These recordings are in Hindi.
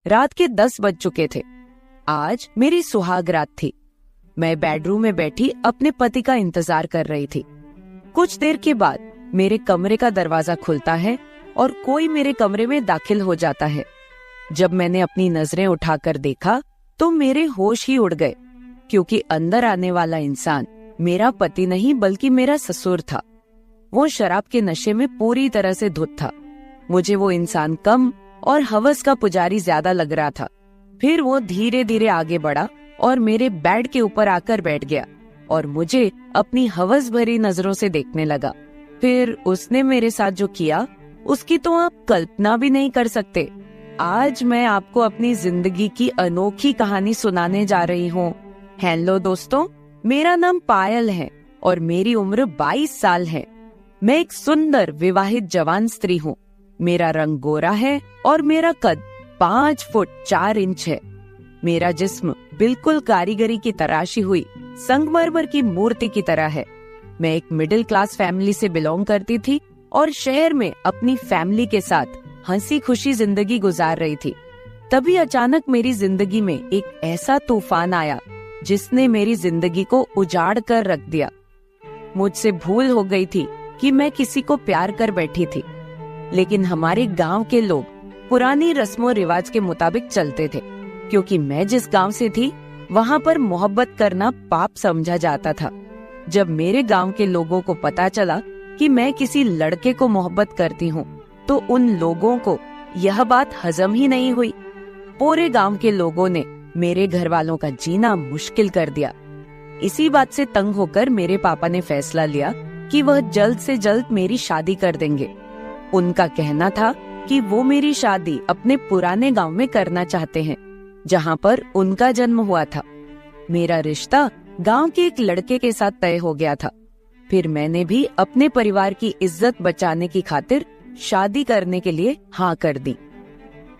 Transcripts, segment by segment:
रात के 10 बज चुके थे। आज मेरी सुहाग रात थी। मैं बेडरूम में बैठी अपने पति का इंतजार कर रही थी। कुछ देर के बाद मेरे कमरे का दरवाजा खुलता है और कोई मेरे कमरे में दाखिल हो जाता है। जब मैंने अपनी नजरें उठाकर देखा तो मेरे होश ही उड़ गए, क्योंकि अंदर आने वाला इंसान मेरा पति नहीं बल्कि मेरा ससुर था। वो शराब के नशे में पूरी तरह से धुत था। मुझे वो इंसान कम और हवस का पुजारी ज्यादा लग रहा था। फिर वो धीरे धीरे आगे बढ़ा और मेरे बेड के ऊपर आकर बैठ गया और मुझे अपनी हवस भरी नजरों से देखने लगा। फिर उसने मेरे साथ जो किया उसकी तो आप कल्पना भी नहीं कर सकते। आज मैं आपको अपनी जिंदगी की अनोखी कहानी सुनाने जा रही हूँ। हेलो दोस्तों, मेरा नाम पायल है और मेरी उम्र 22 साल है। मैं एक सुंदर विवाहित जवान स्त्री हूँ। मेरा रंग गोरा है और मेरा कद 5 फुट 4 इंच है। मेरा जिस्म बिल्कुल कारीगरी की तराशी हुई संगमरमर की मूर्ति की तरह है। मैं एक मिडिल क्लास फैमिली से बिलोंग करती थी और शहर में अपनी फैमिली के साथ हंसी खुशी जिंदगी गुजार रही थी। तभी अचानक मेरी जिंदगी में एक ऐसा तूफान आया जिसने मेरी जिंदगी को उजाड़ कर रख दिया। मुझसे भूल हो गई थी कि मैं किसी को प्यार कर बैठी थी, लेकिन हमारे गांव के लोग पुरानी रस्मों रिवाज के मुताबिक चलते थे, क्योंकि मैं जिस गांव से थी वहां पर मोहब्बत करना पाप समझा जाता था। जब मेरे गांव के लोगों को पता चला कि मैं किसी लड़के को मोहब्बत करती हूँ, तो उन लोगों को यह बात हजम ही नहीं हुई। पूरे गांव के लोगों ने मेरे घर वालों का जीना मुश्किल कर दिया। इसी बात से तंग होकर मेरे पापा ने फैसला लिया कि वह जल्द से जल्द मेरी शादी कर देंगे। उनका कहना था कि वो मेरी शादी अपने पुराने गांव में करना चाहते हैं, जहां पर उनका जन्म हुआ था। मेरा रिश्ता गांव के एक लड़के के साथ तय हो गया था। फिर मैंने भी अपने परिवार की इज्जत बचाने की खातिर शादी करने के लिए हाँ कर दी।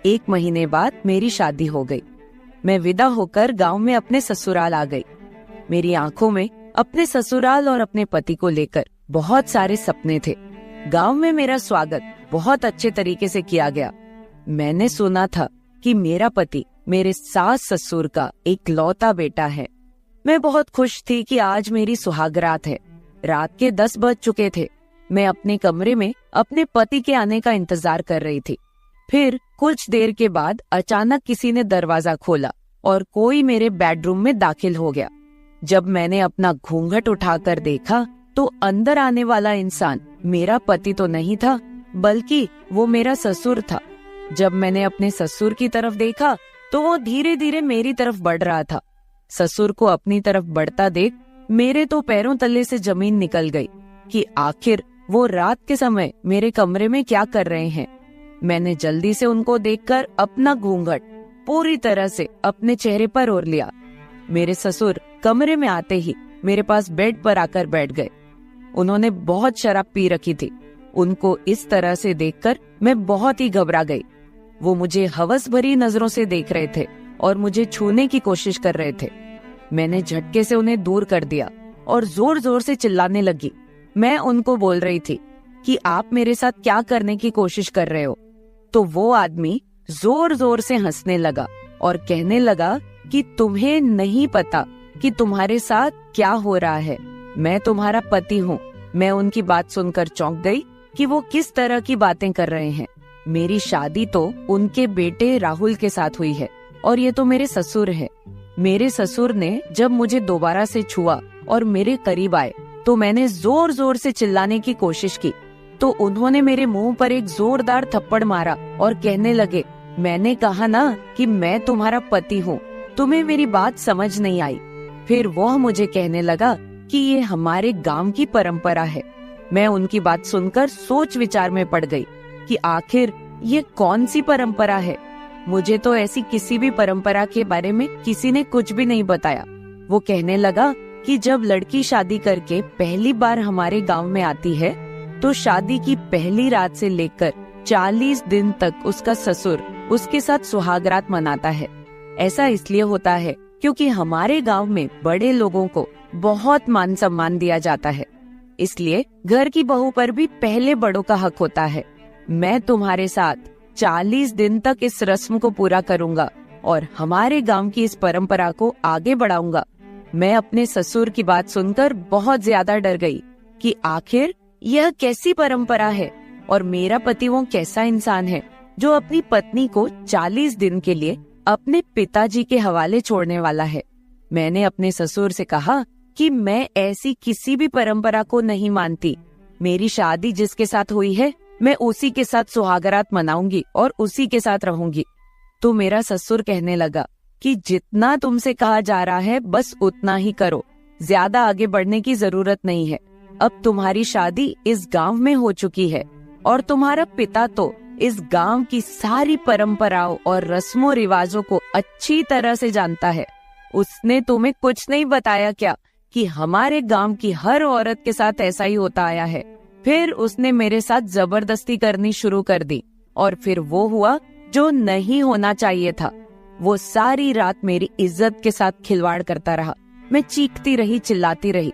1 महीने बाद मेरी शादी हो गई। मैं विदा होकर गांव में अपने ससुराल आ गई। मेरी आंखों में अपने ससुराल और अपने पति को लेकर बहुत सारे सपने थे। गांव में मेरा स्वागत बहुत अच्छे तरीके से किया गया। मैंने सुना था कि मेरा पति मेरे सास ससुर का इकलौता बेटा है। मैं बहुत खुश थी कि आज मेरी सुहागरात है। रात के 10 बज चुके थे। मैं अपने कमरे में अपने पति के आने का इंतजार कर रही थी। फिर कुछ देर के बाद अचानक किसी ने दरवाजा खोला और कोई मेरे बेडरूम में दाखिल हो गया। जब मैंने अपना घूंघट उठाकर देखा तो अंदर आने वाला इंसान मेरा पति तो नहीं था, बल्कि वो मेरा ससुर था। जब मैंने अपने ससुर की तरफ देखा तो वो धीरे धीरे मेरी तरफ बढ़ रहा था। ससुर को अपनी तरफ बढ़ता देख मेरे तो पैरों तले से जमीन निकल गई कि आखिर वो रात के समय मेरे कमरे में क्या कर रहे हैं। मैंने जल्दी से उनको देखकर अपना घूंघट पूरी तरह से अपने चेहरे पर ओढ़ लिया। मेरे ससुर कमरे में आते ही मेरे पास बेड पर आकर बैठ गए। उन्होंने बहुत शराब पी रखी थी। उनको इस तरह से देखकर मैं बहुत ही घबरा गई। वो मुझे हवस भरी नजरों से देख रहे थे और मुझे छूने की कोशिश कर रहे थे। मैंने झटके से उन्हें दूर कर दिया और जोर जोर से चिल्लाने लगी। मैं उनको बोल रही थी कि आप मेरे साथ क्या करने की कोशिश कर रहे हो। तो वो आदमी जोर जोर से हंसने लगा और कहने लगा कि तुम्हें नहीं पता कि तुम्हारे साथ क्या हो रहा है। मैं तुम्हारा पति हूँ। मैं उनकी बात सुनकर चौंक गई कि वो किस तरह की बातें कर रहे हैं। मेरी शादी तो उनके बेटे राहुल के साथ हुई है और ये तो मेरे ससुर है। मेरे ससुर ने जब मुझे दोबारा से छुआ और मेरे करीब आए तो मैंने जोर जोर से चिल्लाने की कोशिश की, तो उन्होंने मेरे मुंह पर एक जोरदार थप्पड़ मारा और कहने लगे, मैंने कहा ना कि मैं तुम्हारा पति हूँ, तुम्हें मेरी बात समझ नहीं आई। फिर वह मुझे कहने लगा कि ये हमारे गांव की परंपरा है। मैं उनकी बात सुनकर सोच विचार में पड़ गई कि आखिर ये कौन सी परंपरा है। मुझे तो ऐसी किसी भी परंपरा के बारे में किसी ने कुछ भी नहीं बताया। वो कहने लगा कि जब लड़की शादी करके पहली बार हमारे गांव में आती है तो शादी की पहली रात से लेकर 40 दिन तक उसका ससुर उसके साथ सुहागरात मनाता है। ऐसा इसलिए होता है क्योंकि हमारे गांव में बड़े लोगों को बहुत मान सम्मान दिया जाता है, इसलिए घर की बहू पर भी पहले बड़ों का हक होता है। मैं तुम्हारे साथ 40 दिन तक इस रस्म को पूरा करूंगा और हमारे गांव की इस परंपरा को आगे बढ़ाऊंगा। मैं अपने ससुर की बात सुनकर बहुत ज्यादा डर गई कि आखिर यह कैसी परंपरा है और मेरा पति वो कैसा इंसान है जो अपनी पत्नी को 40 दिन के लिए अपने पिताजी के हवाले छोड़ने वाला है। मैंने अपने ससुर से कहा कि मैं ऐसी किसी भी परंपरा को नहीं मानती। मेरी शादी जिसके साथ हुई है मैं उसी के साथ सुहागरात मनाऊंगी और उसी के साथ रहूंगी। तो मेरा ससुर कहने लगा कि जितना तुमसे कहा जा रहा है बस उतना ही करो, ज्यादा आगे बढ़ने की जरूरत नहीं है। अब तुम्हारी शादी इस गांव में हो चुकी है और तुम्हारा पिता तो इस गांव की सारी परंपराओं और रस्मों रिवाजों को अच्छी तरह से जानता है। उसने तुम्हें कुछ नहीं बताया क्या कि हमारे गांव की हर औरत के साथ ऐसा ही होता आया है। फिर उसने मेरे साथ जबरदस्ती करनी शुरू कर दी और फिर वो हुआ जो नहीं होना चाहिए था। वो सारी रात मेरी इज्जत के साथ खिलवाड़ करता रहा। मैं चीखती रही, चिल्लाती रही।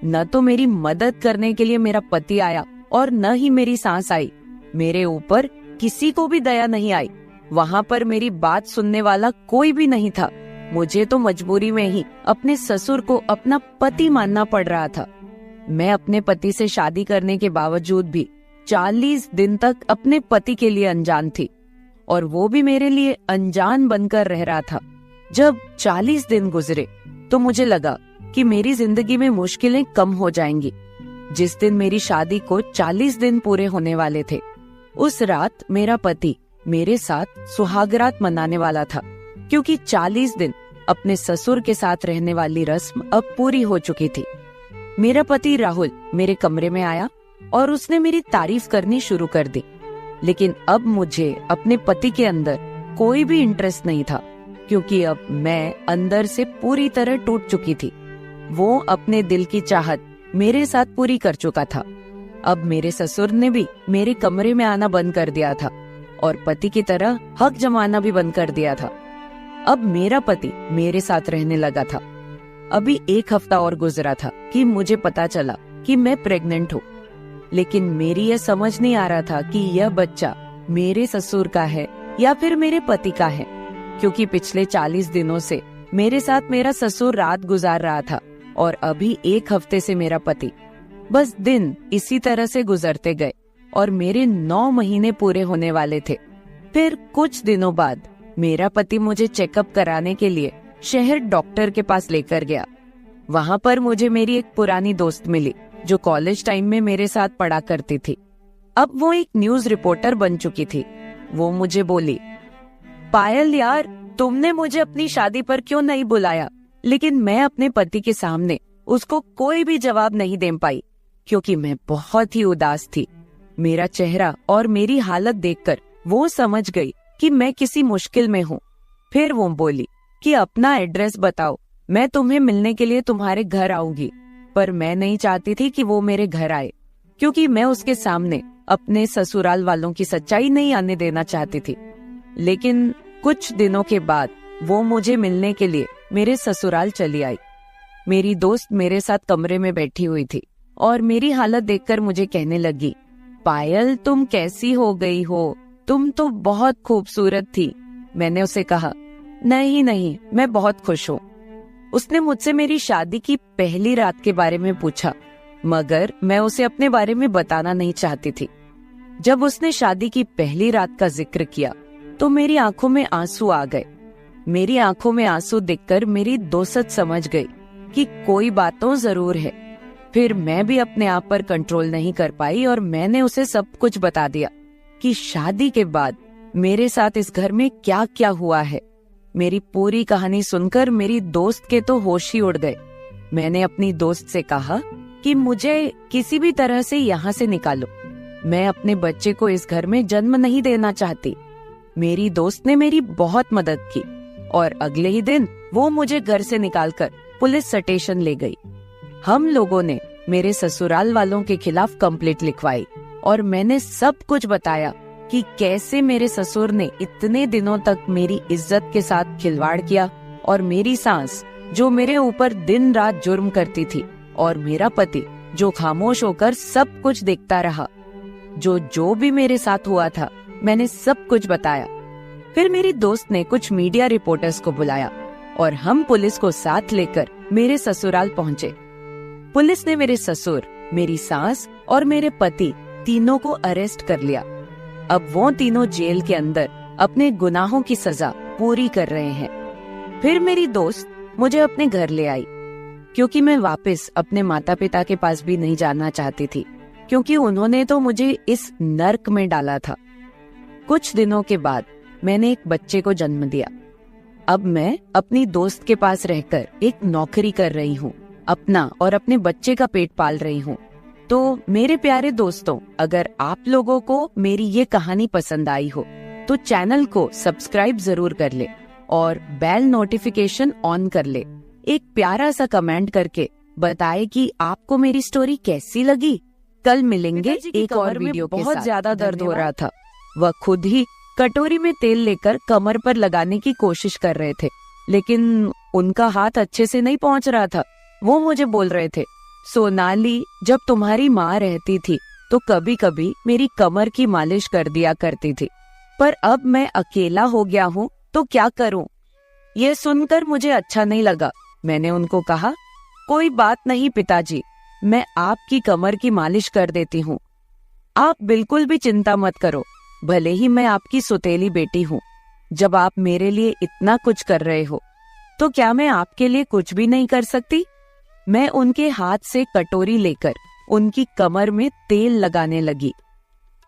न तो मेरी मदद करने के लिए मेरा पति आया और न ही मेरी सास आई। मेरे ऊपर किसी को भी दया नहीं आई। वहाँ पर मेरी बात सुनने वाला कोई भी नहीं था। मुझे तो मजबूरी में ही अपने ससुर को अपना पति मानना पड़ रहा था। मैं अपने पति से शादी करने के बावजूद भी 40 दिन तक अपने पति के लिए अनजान थी और वो भी मेरे लिए अनजान बनकर रह रहा था। जब 40 दिन गुजरे तो मुझे लगा कि मेरी जिंदगी में मुश्किलें कम हो जाएंगी। जिस दिन मेरी शादी को 40 दिन पूरे होने वाले थे, उस रात मेरा पति मेरे साथ सुहागरात मनाने वाला था, क्योंकि 40 दिन अपने ससुर के साथ रहने वाली रस्म अब पूरी हो चुकी थी। मेरा पति राहुल मेरे कमरे में आया और उसने मेरी तारीफ करनी शुरू कर दी। लेकिन अब मुझे अपने पति के अंदर कोई भी इंटरेस्ट नहीं था, क्योंकि अब मैं अंदर से पूरी तरह टूट चुकी थी। वो अपने दिल की चाहत मेरे साथ पूरी कर चुका था। अब मेरे ससुर ने भी मेरे कमरे में आना बंद कर दिया था और पति की तरह हक जमाना भी बंद कर दिया था। अब मेरा पति मेरे साथ रहने लगा था। अभी 1 हफ्ता और गुजरा था कि मुझे पता चला कि मैं प्रेग्नेंट हूँ। लेकिन मेरी यह समझ नहीं आ रहा था कि यह बच्चा मेरे ससुर का है या फिर मेरे पति का है, क्योंकि पिछले 40 दिनों से मेरे साथ मेरा ससुर रात गुजार रहा था और अभी 1 हफ्ते से मेरा पति। बस दिन इसी तरह से गुजरते गए और मेरे 9 महीने पूरे होने वाले थे। फिर कुछ दिनों बाद मेरा पति मुझे चेकअप कराने के लिए शहर डॉक्टर के पास लेकर गया। वहाँ पर मुझे मेरी एक पुरानी दोस्त मिली जो कॉलेज टाइम में मेरे साथ पढ़ा करती थी। अब वो एक न्यूज रिपोर्टर बन चुकी थी। वो मुझे बोली, पायल यार, तुमने मुझे अपनी शादी पर क्यों नहीं बुलाया? लेकिन मैं अपने पति के सामने उसको कोई भी जवाब नहीं दे पाई, क्योंकि मैं बहुत ही उदास थी। मेरा चेहरा और मेरी हालत देखकर वो समझ गई कि मैं किसी मुश्किल में हूँ। फिर वो बोली कि अपना एड्रेस बताओ, मैं तुम्हें मिलने के लिए तुम्हारे घर आऊंगी। पर मैं नहीं चाहती थी कि वो मेरे घर आए, क्योंकि मैं उसके सामने अपने ससुराल वालों की सच्चाई नहीं आने देना चाहती थी। लेकिन कुछ दिनों के बाद वो मुझे मिलने के लिए मेरे ससुराल चली आई। मेरी दोस्त मेरे साथ कमरे में बैठी हुई थी और मेरी हालत देखकर मुझे कहने लगी, पायल तुम कैसी हो गई हो? तुम तो बहुत खूबसूरत थी। मैंने उसे कहा, नहीं नहीं, मैं बहुत खुश हूँ। उसने मुझसे मेरी शादी की पहली रात के बारे में पूछा, मगर मैं उसे अपने बारे में बताना नहीं चाहती थी। जब उसने शादी की पहली रात का जिक्र किया तो मेरी आंखों में आंसू आ गए। मेरी आंखों में आंसू देखकर मेरी दोस्त समझ गई कि कोई बात तो जरूर है। फिर मैं भी अपने आप पर कंट्रोल नहीं कर पाई और मैंने उसे सब कुछ बता दिया कि शादी के बाद मेरे साथ इस घर में क्या क्या हुआ है। मेरी पूरी कहानी सुनकर मेरी दोस्त के तो होश ही उड़ गए। मैंने अपनी दोस्त से कहा कि मुझे किसी भी तरह से यहाँ से निकालो। मैं अपने बच्चे को इस घर में जन्म नहीं देना चाहती। मेरी दोस्त ने मेरी बहुत मदद की और अगले ही दिन वो मुझे घर से निकालकर पुलिस स्टेशन ले गई। हम लोगों ने मेरे ससुराल वालों के खिलाफ कंप्लेंट लिखवाई और मैंने सब कुछ बताया कि कैसे मेरे ससुर ने इतने दिनों तक मेरी इज्जत के साथ खिलवाड़ किया और मेरी सास जो मेरे ऊपर दिन रात जुर्म करती थी और मेरा पति जो खामोश होकर सब कुछ देखता रहा। जो भी मेरे साथ हुआ था मैंने सब कुछ बताया। फिर मेरी दोस्त ने कुछ मीडिया रिपोर्टर्स को बुलाया और हम पुलिस को साथ लेकर मेरे ससुराल पहुंचे। पुलिस ने मेरे ससुर, मेरी सास और मेरे पति तीनों को अरेस्ट कर लिया। अब वो तीनों जेल के अंदर अपने गुनाहों की सजा पूरी कर रहे हैं। फिर मेरी दोस्त मुझे अपने घर ले आई, क्योंकि मैं वापस अपने माता पिता के पास भी नहीं जाना चाहती थी, क्योंकि उन्होंने तो मुझे इस नर्क में डाला था। कुछ दिनों के बाद मैंने एक बच्चे को जन्म दिया। अब मैं अपनी दोस्त के पास रहकर एक नौकरी कर रही हूँ, अपना और अपने बच्चे का पेट पाल रही हूँ। तो मेरे प्यारे दोस्तों, अगर आप लोगों को मेरी ये कहानी पसंद आई हो तो चैनल को सब्सक्राइब जरूर कर ले और बेल नोटिफिकेशन ऑन कर ले। एक प्यारा सा कमेंट करके बताए कि आपको मेरी स्टोरी कैसी लगी। कल मिलेंगे एक और वीडियो के साथ। बहुत ज्यादा दर्द हो रहा था। वह खुद ही कटोरी में तेल लेकर कमर पर लगाने की कोशिश कर रहे थे, लेकिन उनका हाथ अच्छे से नहीं पहुंच रहा था। वो मुझे बोल रहे थे, सोनाली, जब तुम्हारी माँ रहती थी तो कभी कभी मेरी कमर की मालिश कर दिया करती थी, पर अब मैं अकेला हो गया हूँ तो क्या करूँ। ये सुनकर मुझे अच्छा नहीं लगा। मैंने उनको कहा, कोई बात नहीं पिताजी, मैं आपकी कमर की मालिश कर देती हूँ। आप बिल्कुल भी चिंता मत करो, भले ही मैं आपकी सौतेली बेटी हूँ। जब आप मेरे लिए इतना कुछ कर रहे हो तो क्या मैं आपके लिए कुछ भी नहीं कर सकती। मैं उनके हाथ से कटोरी लेकर उनकी कमर में तेल लगाने लगी।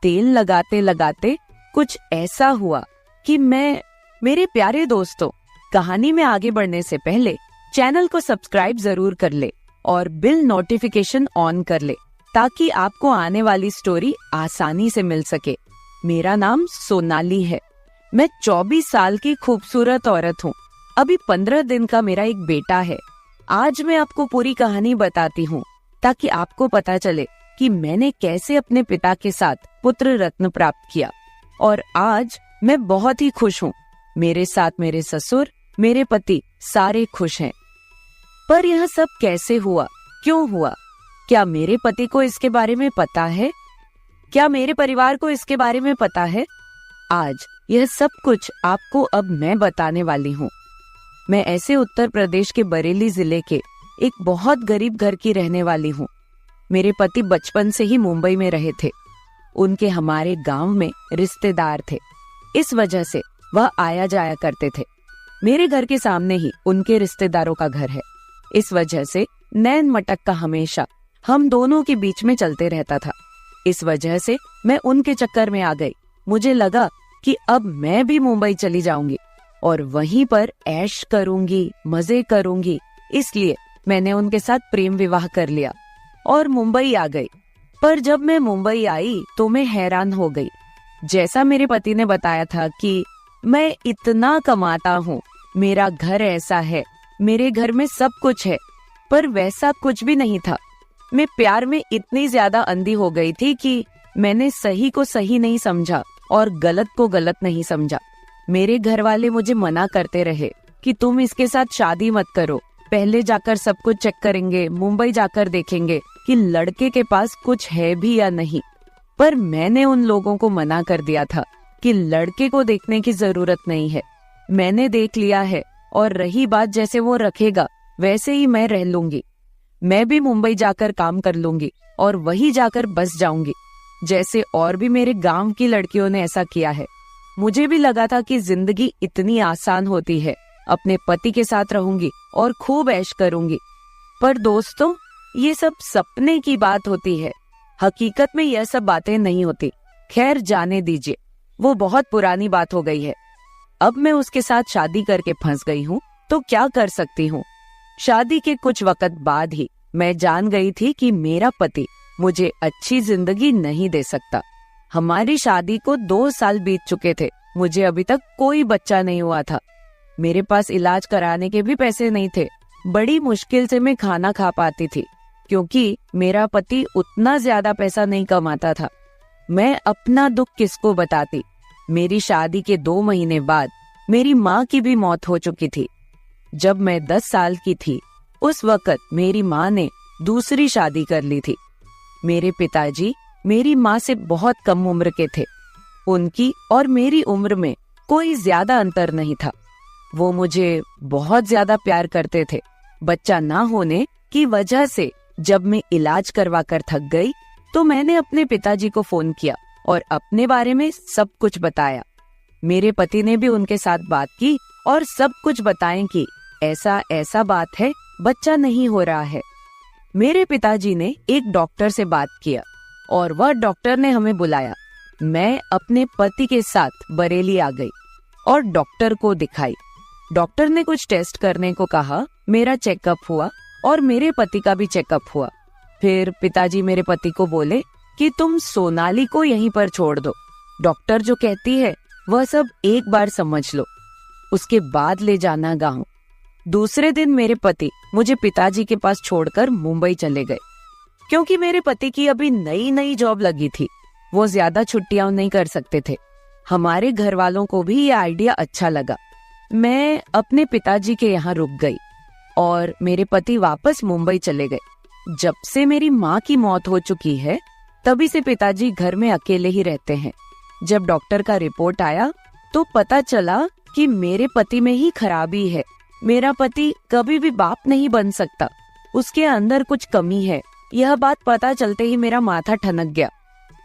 तेल लगाते लगाते कुछ ऐसा हुआ कि मेरे प्यारे दोस्तों, कहानी में आगे बढ़ने से पहले चैनल को सब्सक्राइब जरूर कर ले और बिल नोटिफिकेशन ऑन कर ले, ताकि आपको आने वाली स्टोरी आसानी से मिल सके। मेरा नाम सोनाली है। मैं 24 साल की खूबसूरत औरत हूँ। अभी 15 दिन का मेरा एक बेटा है। आज मैं आपको पूरी कहानी बताती हूँ, ताकि आपको पता चले कि मैंने कैसे अपने पिता के साथ पुत्र रत्न प्राप्त किया। और आज मैं बहुत ही खुश हूँ। मेरे साथ मेरे ससुर, मेरे पति सारे खुश हैं। पर यह सब कैसे हुआ, क्यों हुआ? क्या मेरे पति को इसके बारे में पता है? क्या मेरे परिवार को इसके बारे में पता है? आज यह सब कुछ आपको अब मैं बताने वाली हूँ। मैं ऐसे उत्तर प्रदेश के बरेली जिले के एक बहुत गरीब घर की रहने वाली हूँ। मेरे पति बचपन से ही मुंबई में रहे थे। उनके हमारे गांव में रिश्तेदार थे, इस वजह से वह आया जाया करते थे। मेरे घर के सामने ही उनके रिश्तेदारों का घर है, इस वजह से नैन मटक का हमेशा हम दोनों के बीच में चलते रहता था। इस वजह से मैं उनके चक्कर में आ गई। मुझे लगा कि अब मैं भी मुंबई चली जाऊंगी और वहीं पर ऐश करूंगी, मजे करूंगी। इसलिए मैंने उनके साथ प्रेम विवाह कर लिया और मुंबई आ गई। पर जब मैं मुंबई आई तो मैं हैरान हो गई। जैसा मेरे पति ने बताया था कि मैं इतना कमाता हूँ, मेरा घर ऐसा है, मेरे घर में सब कुछ है, पर वैसा कुछ भी नहीं था। मैं प्यार में इतनी ज्यादा अंधी हो गई थी कि मैंने सही को सही नहीं समझा और गलत को गलत नहीं समझा। मेरे घर वाले मुझे मना करते रहे कि तुम इसके साथ शादी मत करो, पहले जाकर सब कुछ चेक करेंगे, मुंबई जाकर देखेंगे कि लड़के के पास कुछ है भी या नहीं। पर मैंने उन लोगों को मना कर दिया था कि लड़के को देखने की जरूरत नहीं है, मैंने देख लिया है, और रही बात जैसे वो रखेगा वैसे ही मैं रह लूंगी। मैं भी मुंबई जाकर काम कर लूंगी और वही जाकर बस जाऊंगी, जैसे और भी मेरे गांव की लड़कियों ने ऐसा किया है। मुझे भी लगा था कि जिंदगी इतनी आसान होती है, अपने पति के साथ रहूंगी और खूब ऐश करूंगी। पर दोस्तों, ये सब सपने की बात होती है, हकीकत में यह सब बातें नहीं होती। खैर जाने दीजिए, वो बहुत पुरानी बात हो गई है। अब मैं उसके साथ शादी करके फंस गई हूँ तो क्या कर सकती हूँ। शादी के कुछ वक्त बाद ही मैं जान गई थी कि मेरा पति मुझे अच्छी जिंदगी नहीं दे सकता। हमारी शादी को 2 साल बीत चुके थे, मुझे अभी तक कोई बच्चा नहीं हुआ था। मेरे पास इलाज कराने के भी पैसे नहीं थे। बड़ी मुश्किल से मैं खाना खा पाती थी, क्योंकि मेरा पति उतना ज्यादा पैसा नहीं कमाता था। मैं अपना दुख किसको बताती। मेरी शादी के 2 महीने बाद मेरी माँ की भी मौत हो चुकी थी। जब मैं 10 साल की थी, उस वक्त मेरी माँ ने दूसरी शादी कर ली थी। मेरे पिताजी मेरी माँ से बहुत कम उम्र के थे। उनकी और मेरी उम्र में कोई ज्यादा अंतर नहीं था। वो मुझे बहुत ज्यादा प्यार करते थे। बच्चा ना होने की वजह से जब मैं इलाज करवा कर थक गई तो मैंने अपने पिताजी को फोन किया और अपने बारे में सब कुछ बताया। मेरे पति ने भी उनके साथ बात की और सब कुछ बताएं कि ऐसा ऐसा बात है, बच्चा नहीं हो रहा है। मेरे पिताजी ने एक डॉक्टर से बात किया और वह डॉक्टर ने हमें बुलाया। मैं अपने पति के साथ बरेली आ गई और डॉक्टर को दिखाई। डॉक्टर ने कुछ टेस्ट करने को कहा। मेरा चेकअप हुआ और मेरे पति का भी चेकअप हुआ। फिर पिताजी मेरे पति को बोले कि तुम सोनाली को यहीं पर छोड़ दो, डॉक्टर जो कहती है वह सब एक बार समझ लो, उसके बाद ले जाना गांव। दूसरे दिन मेरे पति मुझे पिताजी के पास छोड़कर मुंबई चले गए। क्योंकि मेरे पति की अभी नई नई जॉब लगी थी, वो ज्यादा छुट्टियां नहीं कर सकते थे। हमारे घर वालों को भी ये आइडिया अच्छा लगा। मैं अपने पिताजी के यहाँ रुक गई और मेरे पति वापस मुंबई चले गए। जब से मेरी माँ की मौत हो चुकी है तभी से पिताजी घर में अकेले ही रहते हैं। जब डॉक्टर का रिपोर्ट आया तो पता चला कि मेरे पति में ही खराबी है। मेरा पति कभी भी बाप नहीं बन सकता, उसके अंदर कुछ कमी है। यह बात पता चलते ही मेरा माथा ठनक गया।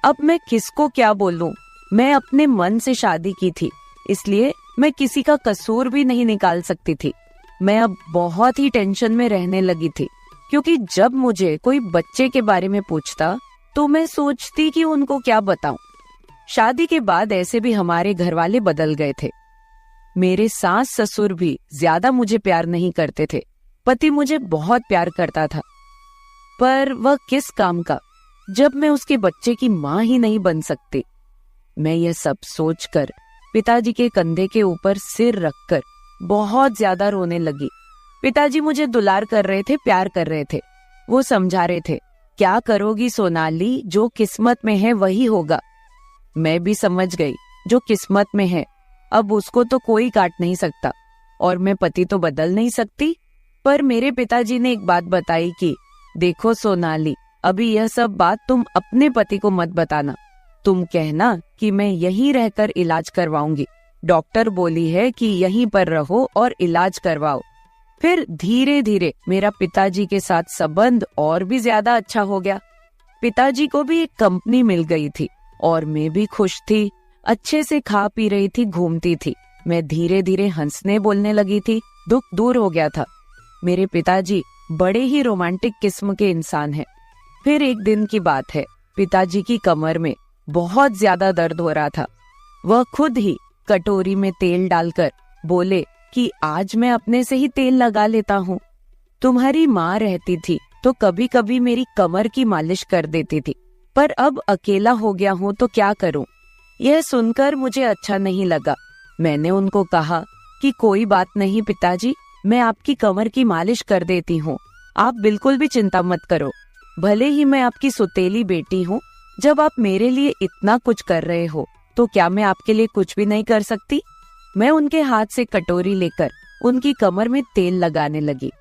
अब मैं किसको क्या बोलूं? मैं अपने मन से शादी की थी, इसलिए मैं किसी का कसूर भी नहीं निकाल सकती थी। मैं अब बहुत ही टेंशन में रहने लगी थी, क्योंकि जब मुझे कोई बच्चे के बारे में पूछता तो मैं सोचती कि उनको क्या बताऊं। शादी के बाद ऐसे भी हमारे घर वाले बदल गए थे। मेरे सास ससुर भी ज्यादा मुझे प्यार नहीं करते थे। पति मुझे बहुत प्यार करता था, पर वह किस काम का जब मैं उसके बच्चे की माँ ही नहीं बन सकती। मैं यह सब सोचकर पिताजी के कंधे के ऊपर सिर रखकर बहुत ज्यादा रोने लगी। पिताजी मुझे दुलार कर रहे थे, प्यार कर रहे थे। वो समझा रहे थे, क्या करोगी सोनाली, जो किस्मत में है वही होगा। मैं भी समझ गई, जो किस्मत में है अब उसको तो कोई काट नहीं सकता और मैं पति तो बदल नहीं सकती। पर मेरे पिताजी ने एक बात बताई कि देखो सोनाली, अभी यह सब बात तुम अपने पति को मत बताना। तुम कहना कि मैं यहीं रहकर इलाज करवाऊंगी। डॉक्टर बोली है कि यहीं पर रहो और इलाज करवाओ। फिर धीरे धीरे मेरा पिताजी के साथ संबंध और भी ज्यादा अच्छा हो गया। पिताजी को भी एक कंपनी मिल गई थी और मैं भी खुश थी। अच्छे से खा पी रही थी, घूमती थी। मैं धीरे धीरे हंसने बोलने लगी थी। दुख दूर हो गया था। मेरे पिताजी बड़े ही रोमांटिक किस्म के इंसान हैं। फिर एक दिन की बात है, पिताजी की कमर में बहुत ज्यादा दर्द हो रहा था। वह खुद ही कटोरी में तेल डालकर बोले कि आज मैं अपने से ही तेल लगा लेता हूँ। तुम्हारी माँ रहती थी तो कभी कभी मेरी कमर की मालिश कर देती थी, पर अब अकेला हो गया हूँ तो क्या करूँ। यह सुनकर मुझे अच्छा नहीं लगा। मैंने उनको कहा कि कोई बात नहीं पिताजी, मैं आपकी कमर की मालिश कर देती हूँ, आप बिल्कुल भी चिंता मत करो। भले ही मैं आपकी सुतेली बेटी हूँ, जब आप मेरे लिए इतना कुछ कर रहे हो तो क्या मैं आपके लिए कुछ भी नहीं कर सकती। मैं उनके हाथ से कटोरी लेकर उनकी कमर में तेल लगाने लगी।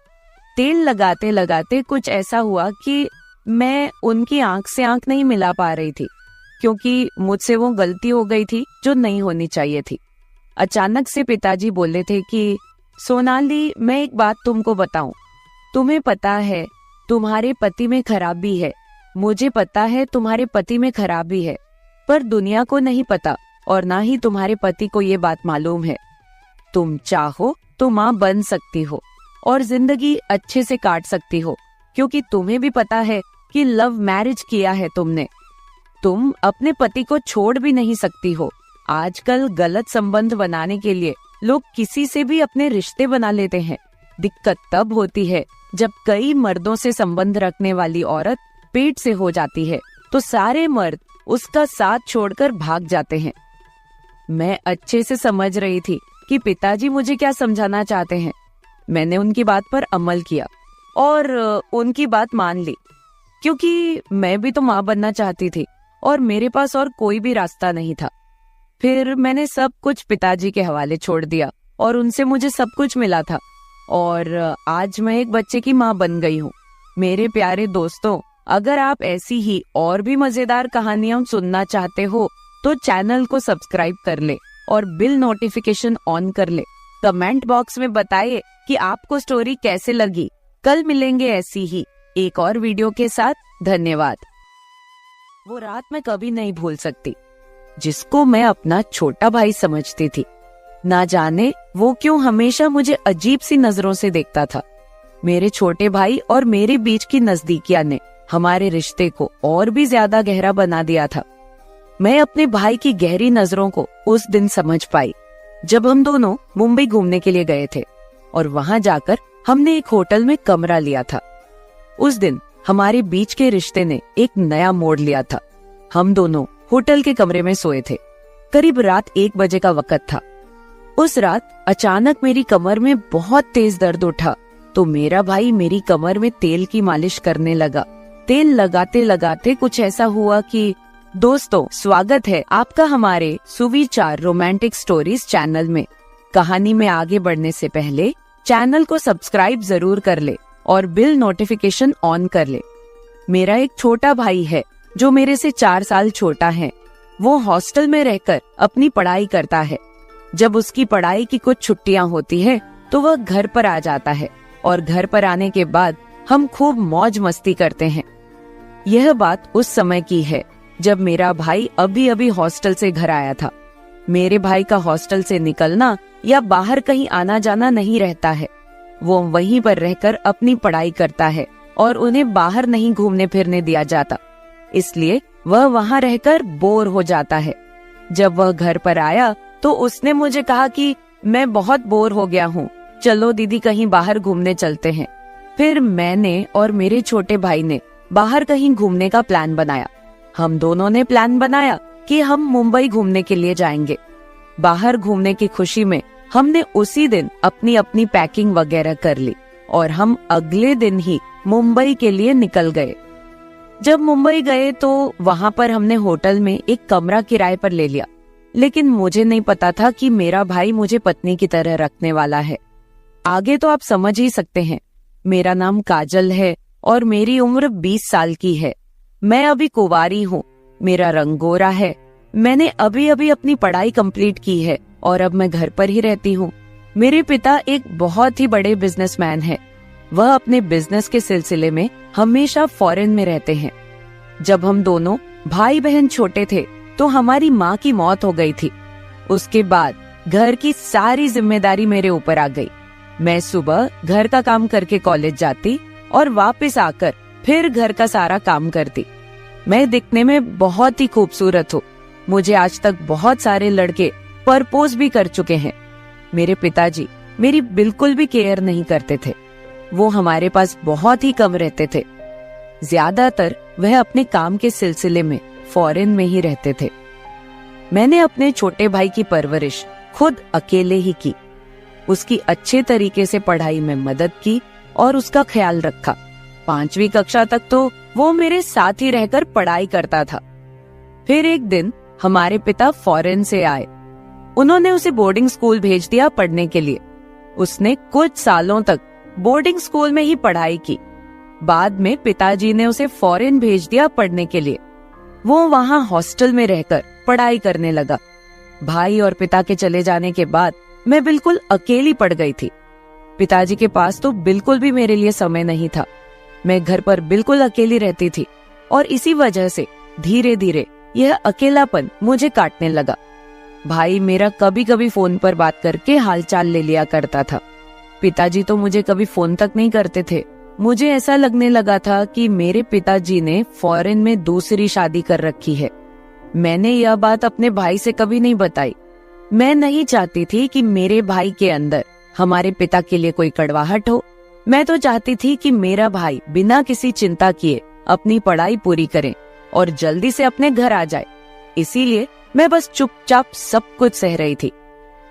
तेल लगाते लगाते कुछ ऐसा हुआ कि मैं उनकी आंख से आंख नहीं मिला पा रही थी, क्योंकि मुझसे वो गलती हो गई थी जो नहीं होनी चाहिए थी। अचानक से पिताजी बोले थे कि सोनाली, मैं एक बात तुमको बताऊं। तुम्हें पता है तुम्हारे पति में खराबी है, मुझे पता है तुम्हारे पति में खराबी है, पर दुनिया को नहीं पता और ना ही तुम्हारे पति को ये बात मालूम है। तुम चाहो तो माँ बन सकती हो और जिंदगी अच्छे से काट सकती हो, क्योंकि तुम्हें भी पता है कि लव मैरिज किया है तुमने। तुम अपने पति को छोड़ भी नहीं सकती हो। आजकल गलत संबंध बनाने के लिए लोग किसी से भी अपने रिश्ते बना लेते हैं। दिक्कत तब होती है जब कई मर्दों से संबंध रखने वाली औरत पेट से हो जाती है तो सारे मर्द उसका साथ छोड़कर भाग जाते हैं। मैं अच्छे से समझ रही थी कि पिताजी मुझे क्या समझाना चाहते हैं। मैंने उनकी बात पर अमल किया और उनकी बात मान ली, क्योंकि मैं भी तो माँ बनना चाहती थी और मेरे पास और कोई भी रास्ता नहीं था। फिर मैंने सब कुछ पिताजी के हवाले छोड़ दिया और उनसे मुझे सब कुछ मिला था और आज मैं एक बच्चे की माँ बन गई हूँ। मेरे प्यारे दोस्तों, अगर आप ऐसी ही और भी मजेदार कहानियां सुनना चाहते हो तो चैनल को सब्सक्राइब कर ले और बिल नोटिफिकेशन ऑन कर ले। कमेंट बॉक्स में बताइए कि आपको स्टोरी कैसे लगी। कल मिलेंगे ऐसी ही एक और वीडियो के साथ। धन्यवाद। वो रात मैं कभी नहीं भूल सकती, जिसको मैं अपना छोटा भाई समझती थी। ना जाने वो क्यों हमेशा मुझे अजीब सी नजरों से देखता था। मेरे छोटे भाई और मेरे बीच की नजदीकियां ने हमारे रिश्ते को और भी ज्यादा गहरा बना दिया था। मैं अपने भाई की गहरी नजरों को उस दिन समझ पाई जब हम दोनों मुंबई घूमने के लिए गए थे और वहां जाकर हमने एक होटल में कमरा लिया था। उस दिन हमारे बीच के रिश्ते ने एक नया मोड़ लिया था। हम दोनों होटल के कमरे में सोए थे। करीब रात 1 बजे का वक्त था। उस रात अचानक मेरी कमर में बहुत तेज दर्द उठा तो मेरा भाई मेरी कमर में तेल की मालिश करने लगा। तेल लगाते लगाते कुछ ऐसा हुआ कि दोस्तों, स्वागत है आपका हमारे सुविचार रोमांटिक स्टोरीज चैनल में। कहानी में आगे बढ़ने से पहले चैनल को सब्सक्राइब जरूर कर ले और बिल नोटिफिकेशन ऑन कर ले। मेरा एक छोटा भाई है जो मेरे से 4 साल छोटा है। वो हॉस्टल में रहकर अपनी पढ़ाई करता है। जब उसकी पढ़ाई की कुछ छुट्टियां होती है तो वह घर पर आ जाता है और घर पर आने के बाद हम खूब मौज मस्ती करते हैं। यह बात उस समय की है जब मेरा भाई अभी अभी हॉस्टल से घर आया था। मेरे भाई का हॉस्टल से निकलना या बाहर कहीं आना जाना नहीं रहता है। वो वहीं पर रहकर अपनी पढ़ाई करता है और उन्हें बाहर नहीं घूमने फिरने दिया जाता, इसलिए वह वहां रहकर बोर हो जाता है। जब वह घर पर आया तो उसने मुझे कहा कि मैं बहुत बोर हो गया हूँ, चलो दीदी कहीं बाहर घूमने चलते हैं। फिर मैंने और मेरे छोटे भाई ने बाहर कहीं घूमने का प्लान बनाया। हम दोनों ने प्लान बनाया कि हम मुंबई घूमने के लिए जाएंगे। बाहर घूमने की खुशी में हमने उसी दिन अपनी अपनी पैकिंग वगैरह कर ली और हम अगले दिन ही मुंबई के लिए निकल गए। जब मुंबई गए तो वहां पर हमने होटल में एक कमरा किराए पर ले लिया, लेकिन मुझे नहीं पता था कि मेरा भाई मुझे पत्नी की तरह रखने वाला है। आगे तो आप समझ ही सकते हैं। मेरा नाम काजल है और मेरी उम्र 20 साल की है। मैं अभी कुंवारी हूँ। मेरा रंग गोरा है। मैंने अभी अभी अपनी पढ़ाई कंप्लीट की है और अब मैं घर पर ही रहती हूँ। मेरे पिता एक बहुत ही बड़े बिजनेसमैन हैं। वह अपने बिजनेस के सिलसिले में हमेशा फॉरेन में रहते हैं। जब हम दोनों भाई बहन छोटे थे तो हमारी माँ की मौत हो गई थी। उसके बाद घर की सारी जिम्मेदारी मेरे ऊपर आ गई। मैं सुबह घर का काम करके कॉलेज जाती और वापस आकर फिर घर का सारा काम करती। मैं दिखने में बहुत ही खूबसूरत हूँ। मुझे आज तक बहुत सारे लड़के प्रपोज भी कर चुके हैं। मेरे पिताजी मेरी बिल्कुल भी केयर नहीं करते थे। वो हमारे पास बहुत ही कम रहते थे। ज्यादातर वह अपने काम के सिलसिले में फॉरेन में ही रहते थे। मैंने अपने छोटे भाई की परवरिश खुद अकेले ही की। उसकी अच्छे तरीके से पढ़ाई में मदद की और उसका ख्याल रखा। 5वीं कक्षा तक तो वो मेरे साथ ही रहकर पढ़ाई करता था। फिर एक दिन हमारे पिता फॉरेन से आए। उन्होंने उसे बोर्डिंग स्कूल भेज दिया पढ़ने के लिए। उसने कुछ सालों तक बोर्डिंग स्कूल में ही पढ़ाई की। बाद में पिताजी ने उसे फॉरेन भेज दिया पढ़ने के लिए। वो वहां हॉस्टल में रहकर पढ़ाई करने लगा। भाई और पिता के चले जाने के बाद मैं बिल्कुल अकेली पड़ गई थी। पिताजी के पास तो बिल्कुल भी मेरे लिए समय नहीं था। मैं घर पर बिल्कुल अकेली रहती थी और इसी वजह से धीरे धीरे यह अकेलापन मुझे काटने लगा। भाई मेरा कभी कभी फोन पर बात करके हालचाल ले लिया करता था। पिताजी तो मुझे कभी फोन तक नहीं करते थे। मुझे ऐसा लगने लगा था कि मेरे पिताजी ने फॉरेन में दूसरी शादी कर रखी है। मैंने यह बात अपने भाई से कभी नहीं बताई। मैं नहीं चाहती थी कि मेरे भाई के अंदर हमारे पिता के लिए कोई कड़वाहट हो। मैं तो चाहती थी कि मेरा भाई बिना किसी चिंता किए अपनी पढ़ाई पूरी करे और जल्दी से अपने घर आ जाए। इसीलिए मैं बस चुपचाप सब कुछ सह रही थी।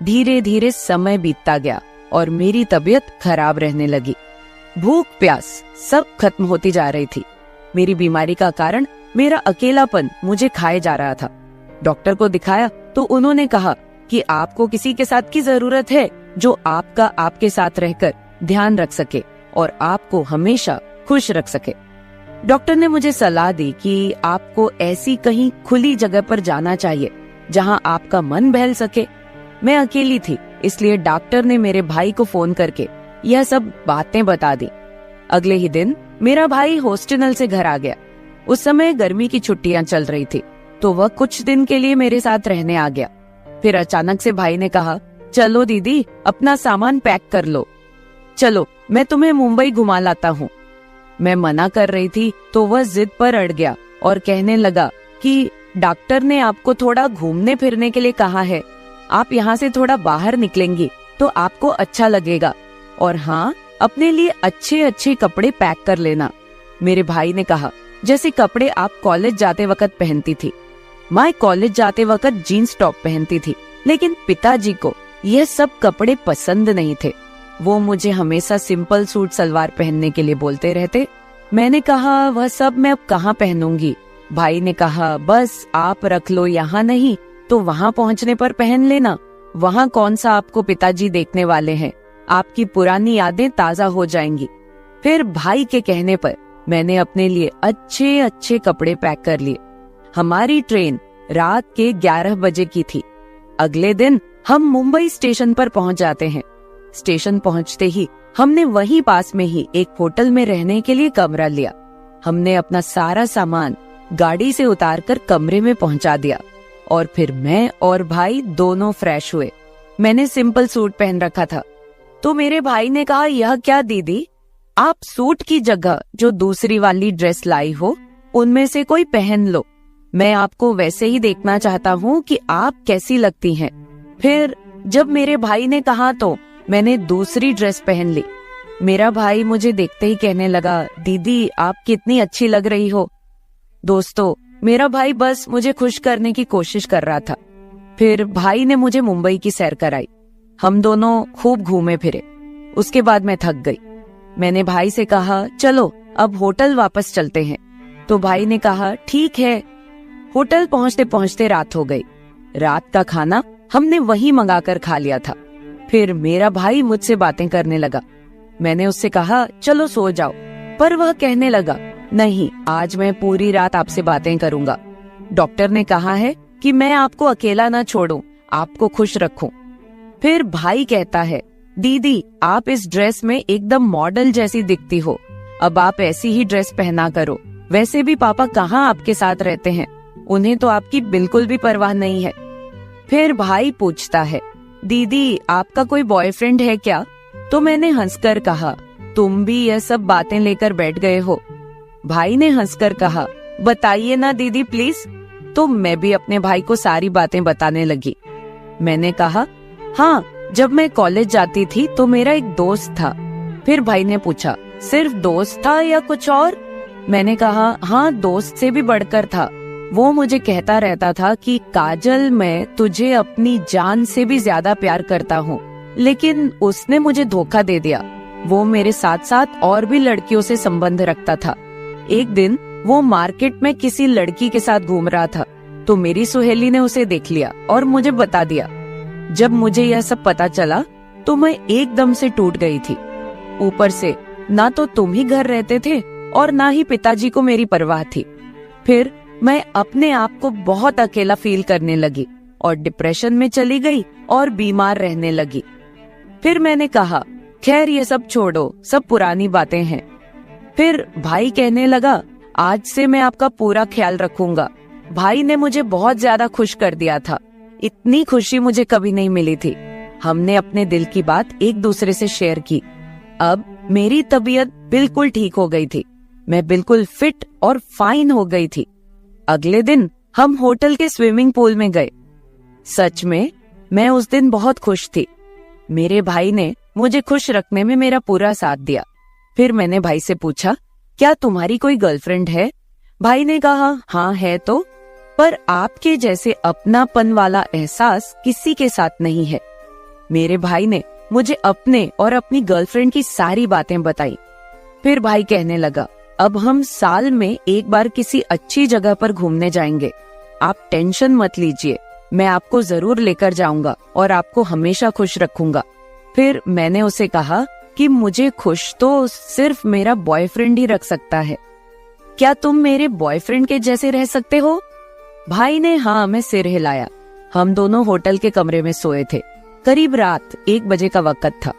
धीरे धीरे समय बीतता गया और मेरी तबीयत खराब रहने लगी। भूख प्यास सब खत्म होती जा रही थी। मेरी बीमारी का कारण मेरा अकेलापन मुझे खाए जा रहा था। डॉक्टर को दिखाया तो उन्होंने कहा कि आपको किसी के साथ की जरूरत है जो आपका आपके साथ रहकर ध्यान रख सके और आपको हमेशा खुश रख सके। डॉक्टर ने मुझे सलाह दी कि आपको ऐसी कहीं खुली जगह पर जाना चाहिए जहां आपका मन बहल सके। मैं अकेली थी, इसलिए डॉक्टर ने मेरे भाई को फोन करके यह सब बातें बता दी। अगले ही दिन मेरा भाई हॉस्टल से घर आ गया। उस समय गर्मी की छुट्टियां चल रही थी, तो वह कुछ दिन के लिए मेरे साथ रहने आ गया। फिर अचानक से भाई ने कहा, चलो दीदी, अपना सामान पैक कर लो, चलो मैं तुम्हें मुंबई घुमा लाता हूँ। मैं मना कर रही थी तो वह जिद पर अड़ गया और कहने लगा कि डॉक्टर ने आपको थोड़ा घूमने फिरने के लिए कहा है, आप यहाँ से थोड़ा बाहर निकलेंगी तो आपको अच्छा लगेगा, और हाँ, अपने लिए अच्छे अच्छे कपड़े पैक कर लेना। मेरे भाई ने कहा, जैसे कपड़े आप कॉलेज जाते वक्त पहनती थी। मैं कॉलेज जाते वक्त जीन्स टॉप पहनती थी, लेकिन पिताजी को यह सब कपड़े पसंद नहीं थे। वो मुझे हमेशा सिंपल सूट सलवार पहनने के लिए बोलते रहते। मैंने कहा, वह सब मैं अब कहाँ पहनूंगी। भाई ने कहा, बस आप रख लो, यहाँ नहीं तो वहाँ पहुँचने पर पहन लेना। वहाँ कौन सा आपको पिताजी देखने वाले हैं, आपकी पुरानी यादें ताजा हो जाएंगी। फिर भाई के कहने पर मैंने अपने लिए अच्छे अच्छे कपड़े पैक कर लिए। हमारी ट्रेन रात के 11 बजे की थी। अगले दिन हम मुंबई स्टेशन पर पहुंच जाते हैं। स्टेशन पहुंचते ही हमने वहीं पास में ही एक होटल में रहने के लिए कमरा लिया। हमने अपना सारा सामान गाड़ी से उतारकर कमरे में पहुंचा दिया, और फिर मैं और भाई दोनों फ्रेश हुए। मैंने सिंपल सूट पहन रखा था, तो मेरे भाई ने कहा, यह क्या दीदी, आप सूट की जगह जो दूसरी वाली ड्रेस लाई हो उनमें से कोई पहन लो। मैं आपको वैसे ही देखना चाहता हूँ कि आप कैसी लगती हैं। फिर जब मेरे भाई ने कहा तो मैंने दूसरी ड्रेस पहन ली। मेरा भाई मुझे देखते ही कहने लगा, दीदी आप कितनी अच्छी लग रही हो। दोस्तों, मेरा भाई बस मुझे खुश करने की कोशिश कर रहा था। फिर भाई ने मुझे मुंबई की सैर कराई। हम दोनों खूब घूमे फिरे। उसके बाद मैं थक गई। मैंने भाई से कहा, चलो अब होटल वापस चलते हैं। तो भाई ने कहा, ठीक है। होटल पहुंचते पहुंचते रात हो गई। रात का खाना हमने वहीं मंगाकर खा लिया था। फिर मेरा भाई मुझसे बातें करने लगा। मैंने उससे कहा, चलो सो जाओ, पर वह कहने लगा, नहीं, आज मैं पूरी रात आपसे बातें करूंगा। डॉक्टर ने कहा है कि मैं आपको अकेला ना छोड़ूं, आपको खुश रखूं। फिर भाई कहता है, दीदी आप इस ड्रेस में एकदम मॉडल जैसी दिखती हो, अब आप ऐसी ही ड्रेस पहना करो। वैसे भी पापा कहाँ आपके साथ रहते हैं, उन्हें तो आपकी बिल्कुल भी परवाह नहीं है। फिर भाई पूछता है, दीदी आपका कोई बॉयफ्रेंड है क्या? तो मैंने हंसकर कहा, तुम भी यह सब बातें लेकर बैठ गए हो। भाई ने हंसकर कहा, बताइए ना दीदी प्लीज। तो मैं भी अपने भाई को सारी बातें बताने लगी। मैंने कहा, हाँ, जब मैं कॉलेज जाती थी तो मेरा एक दोस्त था। फिर भाई ने पूछा, सिर्फ दोस्त था या कुछ और? मैंने कहा, हाँ, दोस्त से भी बढ़कर था। वो मुझे कहता रहता था कि काजल, मैं तुझे अपनी जान से भी ज्यादा प्यार करता हूँ, लेकिन उसने मुझे धोखा दे दिया। वो मेरे साथ साथ और भी लड़कियों से संबंध रखता था। एक दिन वो मार्केट में किसी लड़की के साथ घूम रहा था, तो मेरी सुहेली ने उसे देख लिया और मुझे बता दिया। जब मुझे यह सब पता चला तो मैं एकदम से टूट गई थी। ऊपर से ना तो तुम ही घर रहते थे और ना ही पिताजी को मेरी परवाह थी। फिर मैं अपने आप को बहुत अकेला फील करने लगी और डिप्रेशन में चली गई और बीमार रहने लगी। फिर मैंने कहा, खैर ये सब छोड़ो, सब पुरानी बातें हैं। फिर भाई कहने लगा, आज से मैं आपका पूरा ख्याल रखूंगा। भाई ने मुझे बहुत ज्यादा खुश कर दिया था। इतनी खुशी मुझे कभी नहीं मिली थी। हमने अपने दिल की बात एक दूसरे से शेयर की। अब मेरी तबीयत बिल्कुल ठीक हो गई थी। मैं बिल्कुल फिट और फाइन हो गई थी। अगले दिन हम होटल के स्विमिंग पूल में गए। सच में मैं उस दिन बहुत खुश थी। मेरे भाई ने मुझे खुश रखने में मेरा पूरा साथ दिया। फिर मैंने भाई से पूछा, क्या तुम्हारी कोई गर्लफ्रेंड है? भाई ने कहा, हाँ है तो, पर आपके जैसे अपनापन वाला एहसास किसी के साथ नहीं है। मेरे भाई ने मुझे अपने और अपनी गर्लफ्रेंड की सारी बातें बताई। फिर भाई कहने लगा, अब हम साल में एक बार किसी अच्छी जगह पर घूमने जाएंगे। आप टेंशन मत लीजिए, मैं आपको जरूर लेकर जाऊंगा और आपको हमेशा खुश रखूंगा। फिर मैंने उसे कहा कि मुझे खुश तो सिर्फ मेरा बॉयफ्रेंड ही रख सकता है। क्या तुम मेरे बॉयफ्रेंड के जैसे रह सकते हो? भाई ने हाँ में सिर हिलाया। हम दोनों होटल के कमरे में सोए थे। करीब रात 1 बजे का वक्त था।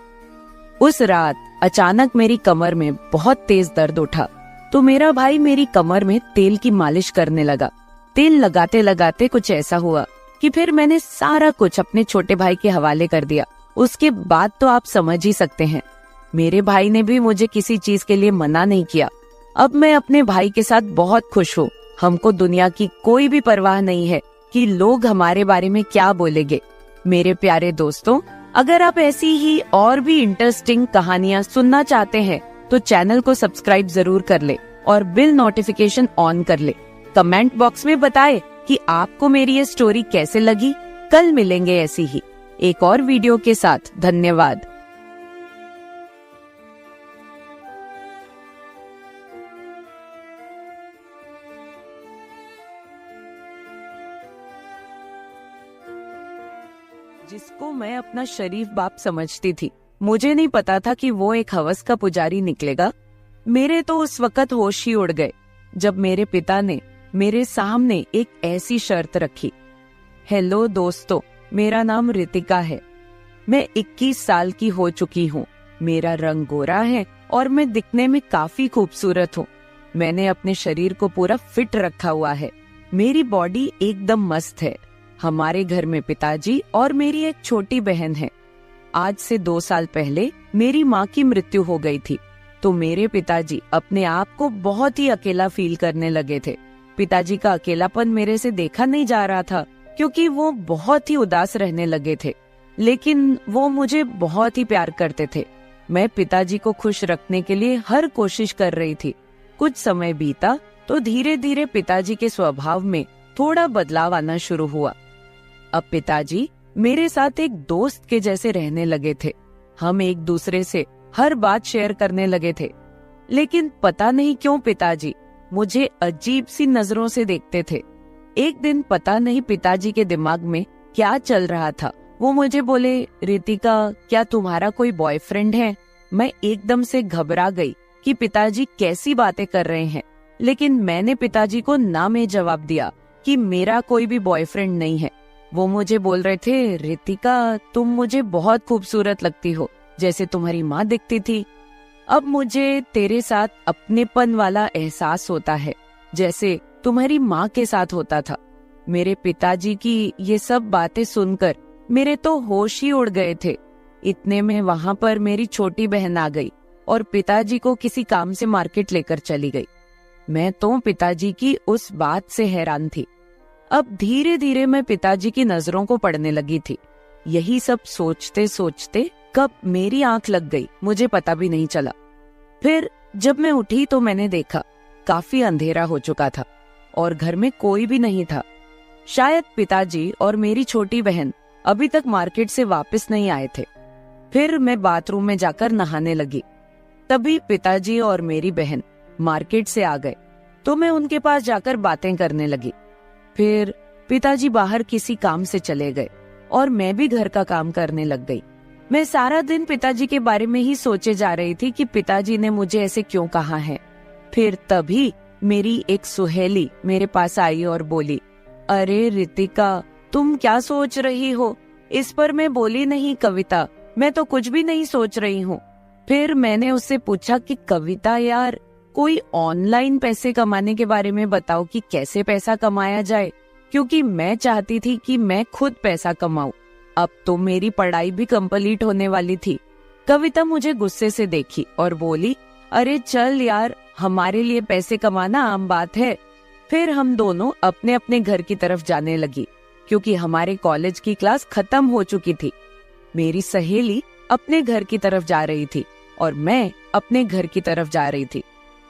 उस रात अचानक मेरी कमर में बहुत तेज दर्द उठा, तो मेरा भाई मेरी कमर में तेल की मालिश करने लगा। तेल लगाते लगाते कुछ ऐसा हुआ कि फिर मैंने सारा कुछ अपने छोटे भाई के हवाले कर दिया। उसके बाद तो आप समझ ही सकते हैं, मेरे भाई ने भी मुझे किसी चीज के लिए मना नहीं किया। अब मैं अपने भाई के साथ बहुत खुश हूँ। हमको दुनिया की कोई भी परवाह नहीं है कि लोग हमारे बारे में क्या बोलेंगे। मेरे प्यारे दोस्तों, अगर आप ऐसी ही और भी इंटरेस्टिंग कहानियाँ सुनना चाहते हैं तो चैनल को सब्सक्राइब जरूर कर ले और बिल नोटिफिकेशन ऑन कर ले। कमेंट बॉक्स में बताए कि आपको मेरी ये स्टोरी कैसे लगी। कल मिलेंगे ऐसी ही एक और वीडियो के साथ। धन्यवाद। जिसको मैं अपना शरीफ बाप समझती थी, मुझे नहीं पता था कि वो एक हवस का पुजारी निकलेगा। मेरे तो उस वक्त होश ही उड़ गए जब मेरे पिता ने मेरे सामने एक ऐसी शर्त रखी। हेलो दोस्तों, मेरा नाम रितिका है। मैं 21 साल की हो चुकी हूँ। मेरा रंग गोरा है और मैं दिखने में काफी खूबसूरत हूँ। मैंने अपने शरीर को पूरा फिट रखा हुआ है। मेरी बॉडी एकदम मस्त है। हमारे घर में पिताजी और मेरी एक छोटी बहन है। आज से 2 साल पहले मेरी माँ की मृत्यु हो गई थी, तो मेरे पिताजी अपने आप को बहुत ही अकेला फील करने लगे थे। पिताजी का अकेलापन मेरे से देखा नहीं जा रहा था, क्योंकि वो बहुत ही उदास रहने लगे थे। लेकिन वो मुझे बहुत ही प्यार करते थे। मैं पिताजी को खुश रखने के लिए हर कोशिश कर रही थी। कुछ समय बीता तो धीरे धीरे पिताजी के स्वभाव में थोड़ा बदलाव आना शुरू हुआ। अब पिताजी मेरे साथ एक दोस्त के जैसे रहने लगे थे। हम एक दूसरे से हर बात शेयर करने लगे थे। लेकिन पता नहीं क्यों पिताजी मुझे अजीब सी नजरों से देखते थे। एक दिन पता नहीं पिताजी के दिमाग में क्या चल रहा था, वो मुझे बोले, रितिका, क्या तुम्हारा कोई बॉयफ्रेंड है? मैं एकदम से घबरा गई कि पिताजी कैसी बातें कर रहे हैं। लेकिन मैंने पिताजी को ना में जवाब दिया कि मेरा कोई भी बॉयफ्रेंड नहीं है। वो मुझे बोल रहे थे, रितिका, तुम मुझे बहुत खूबसूरत लगती हो, जैसे तुम्हारी माँ दिखती थी। अब मुझे तेरे साथ अपनेपन वाला एहसास होता है, जैसे तुम्हारी माँ के साथ होता था। मेरे पिताजी की ये सब बातें सुनकर मेरे तो होश ही उड़ गए थे। इतने में वहाँ पर मेरी छोटी बहन आ गई और पिताजी को किसी काम से मार्केट लेकर चली गई। मैं तो पिताजी की उस बात से हैरान थी। अब धीरे धीरे मैं पिताजी की नजरों को पढ़ने लगी थी। यही सब सोचते सोचते कब मेरी आंख लग गई मुझे पता भी नहीं चला। फिर जब मैं उठी तो मैंने देखा काफी अंधेरा हो चुका था और घर में कोई भी नहीं था। शायद पिताजी और मेरी छोटी बहन अभी तक मार्केट से वापस नहीं आए थे। फिर मैं बाथरूम में जाकर नहाने लगी। तभी पिताजी और मेरी बहन मार्केट से आ गए, तो मैं उनके पास जाकर बातें करने लगी। फिर पिताजी बाहर किसी काम से चले गए और मैं भी घर का काम करने लग गई। मैं सारा दिन पिताजी के बारे में ही सोचे जा रही थी कि पिताजी ने मुझे ऐसे क्यों कहा है। फिर तभी मेरी एक सुहेली मेरे पास आई और बोली, अरे रितिका, तुम क्या सोच रही हो? इस पर मैं बोली, नहीं कविता, मैं तो कुछ भी नहीं सोच रही हूँ। फिर मैंने उससे पूछा कि कविता यार, कोई ऑनलाइन पैसे कमाने के बारे में बताओ कि कैसे पैसा कमाया जाए, क्योंकि मैं चाहती थी कि मैं खुद पैसा कमाऊं। अब तो मेरी पढ़ाई भी कंप्लीट होने वाली थी। कविता मुझे गुस्से से देखी और बोली, अरे चल यार, हमारे लिए पैसे कमाना आम बात है। फिर हम दोनों अपने अपने घर की तरफ जाने लगी, क्योंकि हमारे कॉलेज की क्लास खत्म हो चुकी थी। मेरी सहेली अपने घर की तरफ जा रही थी और मैं अपने घर की तरफ जा रही थी।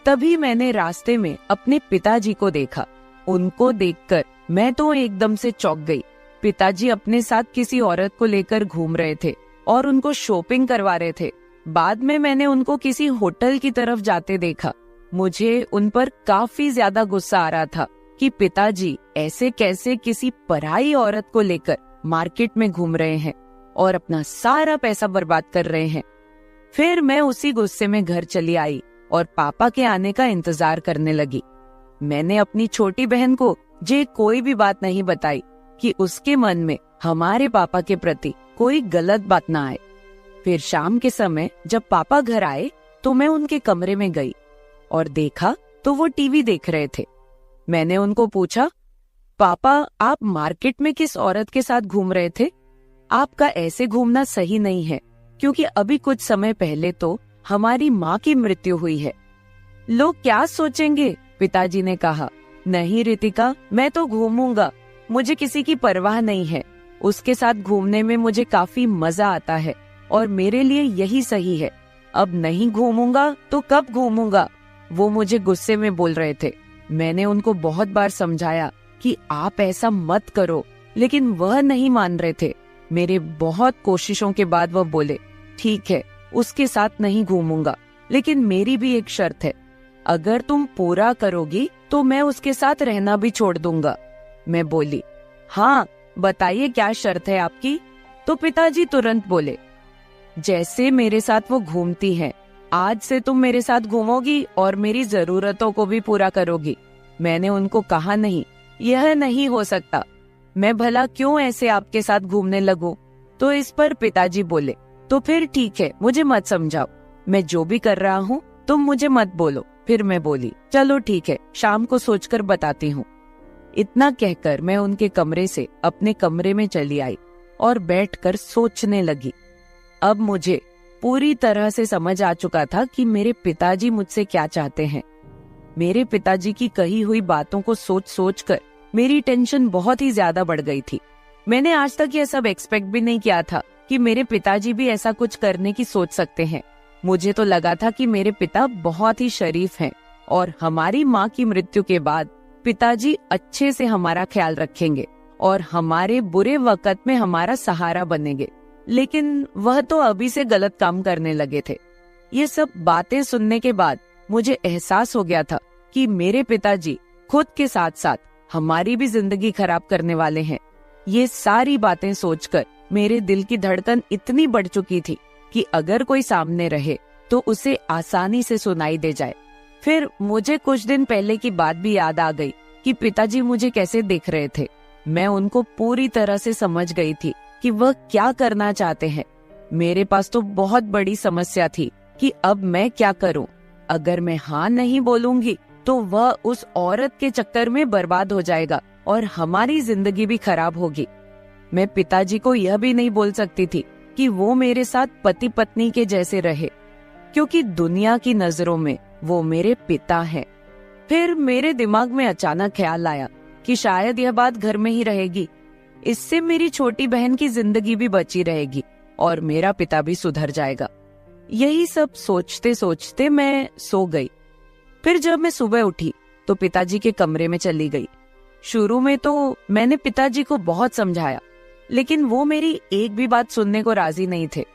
तभी मैंने रास्ते में अपने पिताजी को देखा। उनको देखकर मैं तो एकदम से चौंक गई। पिताजी अपने साथ किसी औरत को लेकर घूम रहे थे और उनको शॉपिंग करवा रहे थे। बाद में मैंने उनको किसी होटल की तरफ जाते देखा। मुझे उन पर काफी ज्यादा गुस्सा आ रहा था कि पिताजी ऐसे कैसे किसी पराई औरत को लेकर मार्केट में घूम रहे हैं और अपना सारा पैसा बर्बाद कर रहे हैं। फिर मैं उसी गुस्से में घर चली आई और पापा के आने का इंतजार करने लगी। मैंने अपनी छोटी बहन को कोई भी बात नहीं बताई कि उसके मन में हमारे पापा के प्रति कोई गलत बात ना आए। फिर शाम के समय जब पापा घर आए तो मैं उनके कमरे में गई और देखा तो वो टीवी देख रहे थे। मैंने उनको पूछा, पापा आप मार्केट में किस औरत के साथ घूम रहे थे? आपका ऐसे घूमना सही नहीं है, क्योंकि अभी कुछ समय पहले तो हमारी माँ की मृत्यु हुई है। लोग क्या सोचेंगे? पिताजी ने कहा। नहीं रितिका, मैं तो घूमूंगा, मुझे किसी की परवाह नहीं है। उसके साथ घूमने में मुझे काफी मजा आता है और मेरे लिए यही सही है। अब नहीं घूमूंगा तो कब घूमूंगा? वो मुझे गुस्से में बोल रहे थे। मैंने उनको बहुत बार समझाया कि आप ऐसा मत करो, लेकिन वह नहीं मान रहे थे। मेरे बहुत कोशिशों के बाद वह बोले, ठीक है, उसके साथ नहीं घूमूंगा, लेकिन मेरी भी एक शर्त है। अगर तुम पूरा करोगी तो मैं उसके साथ रहना भी छोड़ दूंगा। मैं बोली, हाँ बताइए क्या शर्त है आपकी? तो पिताजी तुरंत बोले, जैसे मेरे साथ वो घूमती है, आज से तुम मेरे साथ घूमोगी और मेरी जरूरतों को भी पूरा करोगी। मैंने उनको कहा, नहीं, यह नहीं हो सकता, मैं भला क्यों ऐसे आपके साथ घूमने लगूं? तो इस पर पिताजी बोले, तो फिर ठीक है, मुझे मत समझाओ, मैं जो भी कर रहा हूँ तुम मुझे मत बोलो। फिर मैं बोली, चलो ठीक है, शाम को सोचकर बताती हूँ। इतना कहकर मैं उनके कमरे से अपने कमरे में चली आई और बैठकर सोचने लगी। अब मुझे पूरी तरह से समझ आ चुका था कि मेरे पिताजी मुझसे क्या चाहते हैं। मेरे पिताजी की कही हुई बातों को सोच सोच कर मेरी टेंशन बहुत ही ज्यादा बढ़ गई थी। मैंने आज तक यह सब एक्सपेक्ट भी नहीं किया था कि मेरे पिताजी भी ऐसा कुछ करने की सोच सकते हैं। मुझे तो लगा था कि मेरे पिता बहुत ही शरीफ हैं और हमारी माँ की मृत्यु के बाद पिताजी अच्छे से हमारा ख्याल रखेंगे और हमारे बुरे वक्त में हमारा सहारा बनेंगे। लेकिन वह तो अभी से गलत काम करने लगे थे। ये सब बातें सुनने के बाद मुझे एहसास हो गया था कि मेरे पिताजी खुद के साथ साथ हमारी भी जिंदगी खराब करने वाले हैं। ये सारी बातें सोचकर मेरे दिल की धड़कन इतनी बढ़ चुकी थी कि अगर कोई सामने रहे तो उसे आसानी से सुनाई दे जाए। फिर मुझे कुछ दिन पहले की बात भी याद आ गई कि पिताजी मुझे कैसे देख रहे थे। मैं उनको पूरी तरह से समझ गई थी कि वह क्या करना चाहते हैं। मेरे पास तो बहुत बड़ी समस्या थी कि अब मैं क्या करूं। अगर मैं हाँ नहीं बोलूंगी तो वह उस औरत के चक्कर में बर्बाद हो जाएगा और हमारी जिंदगी भी खराब होगी। मैं पिताजी को यह भी नहीं बोल सकती थी कि वो मेरे साथ पति पत्नी के जैसे रहे, क्योंकि दुनिया की नजरों में वो मेरे पिता हैं। फिर मेरे दिमाग में अचानक ख्याल आया कि शायद यह बात घर में ही रहेगी, इससे मेरी छोटी बहन की जिंदगी भी बची रहेगी और मेरा पिता भी सुधर जाएगा। यही सब सोचते सोचते मैं सो गई। फिर जब मैं सुबह उठी तो पिताजी के कमरे में चली गई। शुरू में तो मैंने पिताजी को बहुत समझाया, लेकिन वो मेरी एक भी बात सुनने को राजी नहीं थे।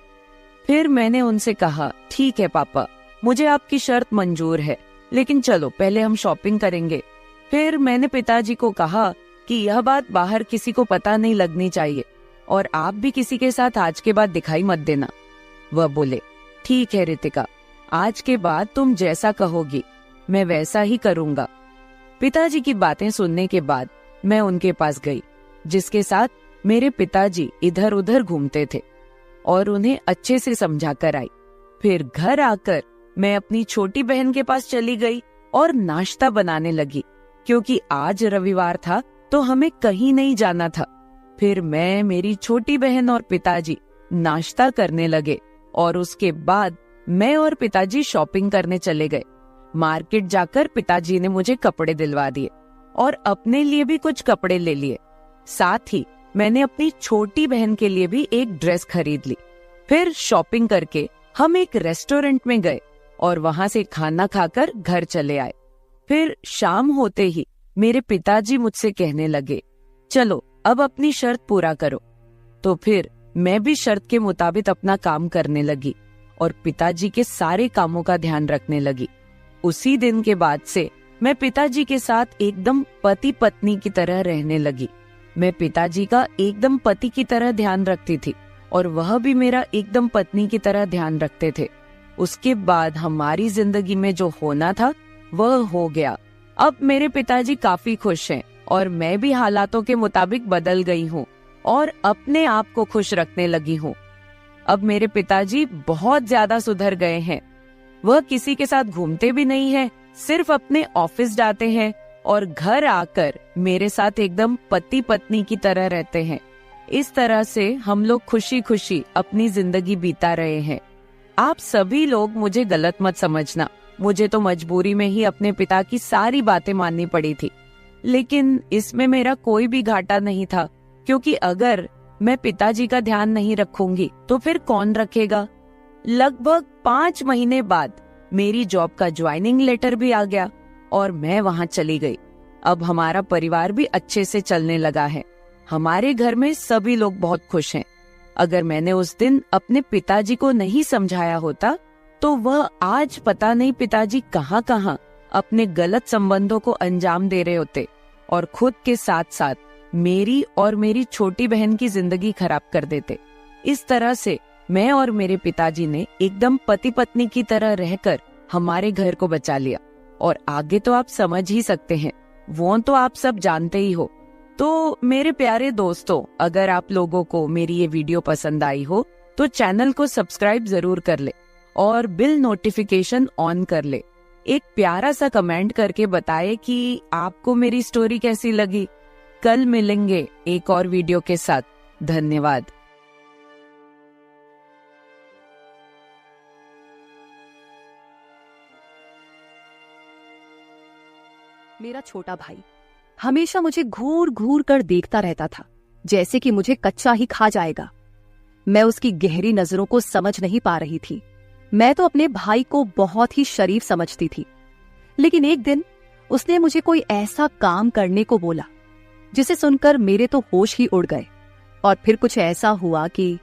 फिर मैंने उनसे कहा, ठीक है पापा, मुझे आपकी शर्त मंजूर है, लेकिन चलो पहले हम शॉपिंग करेंगे। फिर मैंने पिताजी को कहा कि यह बात बाहर किसी को पता नहीं लगनी चाहिए और आप भी किसी के साथ आज के बाद दिखाई मत देना। वह बोले, ठीक है रितिका, आज के बाद तुम जैसा कहोगी मैं वैसा ही करूंगा। पिताजी की बातें सुनने के बाद मैं उनके पास गई, जिसके साथ मेरे पिताजी इधर उधर घूमते थे, और उन्हें अच्छे से समझा कर आई। फिर घर आकर मैं अपनी छोटी बहन के पास चली गई और नाश्ता बनाने लगी, क्योंकि आज रविवार था तो हमें कहीं नहीं जाना था। फिर मैं, मेरी छोटी बहन और पिताजी नाश्ता करने लगे और उसके बाद मैं और पिताजी शॉपिंग करने चले गए। मार्केट जाकर पिताजी ने मुझे कपड़े दिलवा दिए और अपने लिए भी कुछ कपड़े ले लिए। साथ ही मैंने अपनी छोटी बहन के लिए भी एक ड्रेस खरीद ली। फिर शॉपिंग करके हम एक रेस्टोरेंट में गए और वहां से खाना खाकर घर चले आए। फिर शाम होते ही मेरे पिताजी मुझसे कहने लगे, चलो अब अपनी शर्त पूरा करो। तो फिर मैं भी शर्त के मुताबिक अपना काम करने लगी और पिताजी के सारे कामों का ध्यान रखने लगी। उसी दिन के बाद से मैं पिताजी के साथ एकदम पति पत्नी की तरह रहने लगी। मैं पिताजी का एकदम पति की तरह ध्यान रखती थी और वह भी मेरा एकदम पत्नी की तरह ध्यान रखते थे। उसके बाद हमारी जिंदगी में जो होना था वह हो गया। अब मेरे पिताजी काफी खुश हैं और मैं भी हालातों के मुताबिक बदल गई हूँ और अपने आप को खुश रखने लगी हूँ। अब मेरे पिताजी बहुत ज्यादा सुधर गए हैं। वह किसी के साथ घूमते भी नहीं हैं, सिर्फ अपने ऑफिस जाते हैं और घर आकर मेरे साथ एकदम पति पत्नी की तरह रहते हैं। इस तरह से हम लोग खुशी खुशी अपनी जिंदगी बीता रहे हैं। आप सभी लोग मुझे गलत मत समझना, मुझे तो मजबूरी में ही अपने पिता की सारी बातें माननी पड़ी थी, लेकिन इसमें मेरा कोई भी घाटा नहीं था, क्योंकि अगर मैं पिताजी का ध्यान नहीं रखूंगी तो फिर कौन रखेगा। लगभग 5 महीने बाद मेरी जॉब का ज्वाइनिंग लेटर भी आ गया और मैं वहां चली गई। अब हमारा परिवार भी अच्छे से चलने लगा है। हमारे घर में सभी लोग बहुत खुश हैं। अगर मैंने उस दिन अपने पिताजी को नहीं समझाया होता तो वह आज पता नहीं पिताजी कहाँ कहाँ अपने गलत संबंधों को अंजाम दे रहे होते और खुद के साथ साथ मेरी और मेरी छोटी बहन की जिंदगी खराब कर देते। इस तरह से मैं और मेरे पिताजी ने एकदम पति पत्नी की तरह रहकर हमारे घर को बचा लिया। और आगे तो आप समझ ही सकते हैं, वो तो आप सब जानते ही हो। तो मेरे प्यारे दोस्तों, अगर आप लोगों को मेरी ये वीडियो पसंद आई हो तो चैनल को सब्सक्राइब जरूर कर ले और बिल नोटिफिकेशन ऑन कर ले। एक प्यारा सा कमेंट करके बताए कि आपको मेरी स्टोरी कैसी लगी। कल मिलेंगे एक और वीडियो के साथ। धन्यवाद। मेरा छोटा भाई हमेशा मुझे घूर घूर कर देखता रहता था, जैसे कि मुझे कच्चा ही खा जाएगा। मैं उसकी गहरी नजरों को समझ नहीं पा रही थी। मैं तो अपने भाई को बहुत ही शरीफ समझती थी, लेकिन एक दिन उसने मुझे कोई ऐसा काम करने को बोला जिसे सुनकर मेरे तो होश ही उड़ गए। और फिर कुछ ऐसा हुआ कि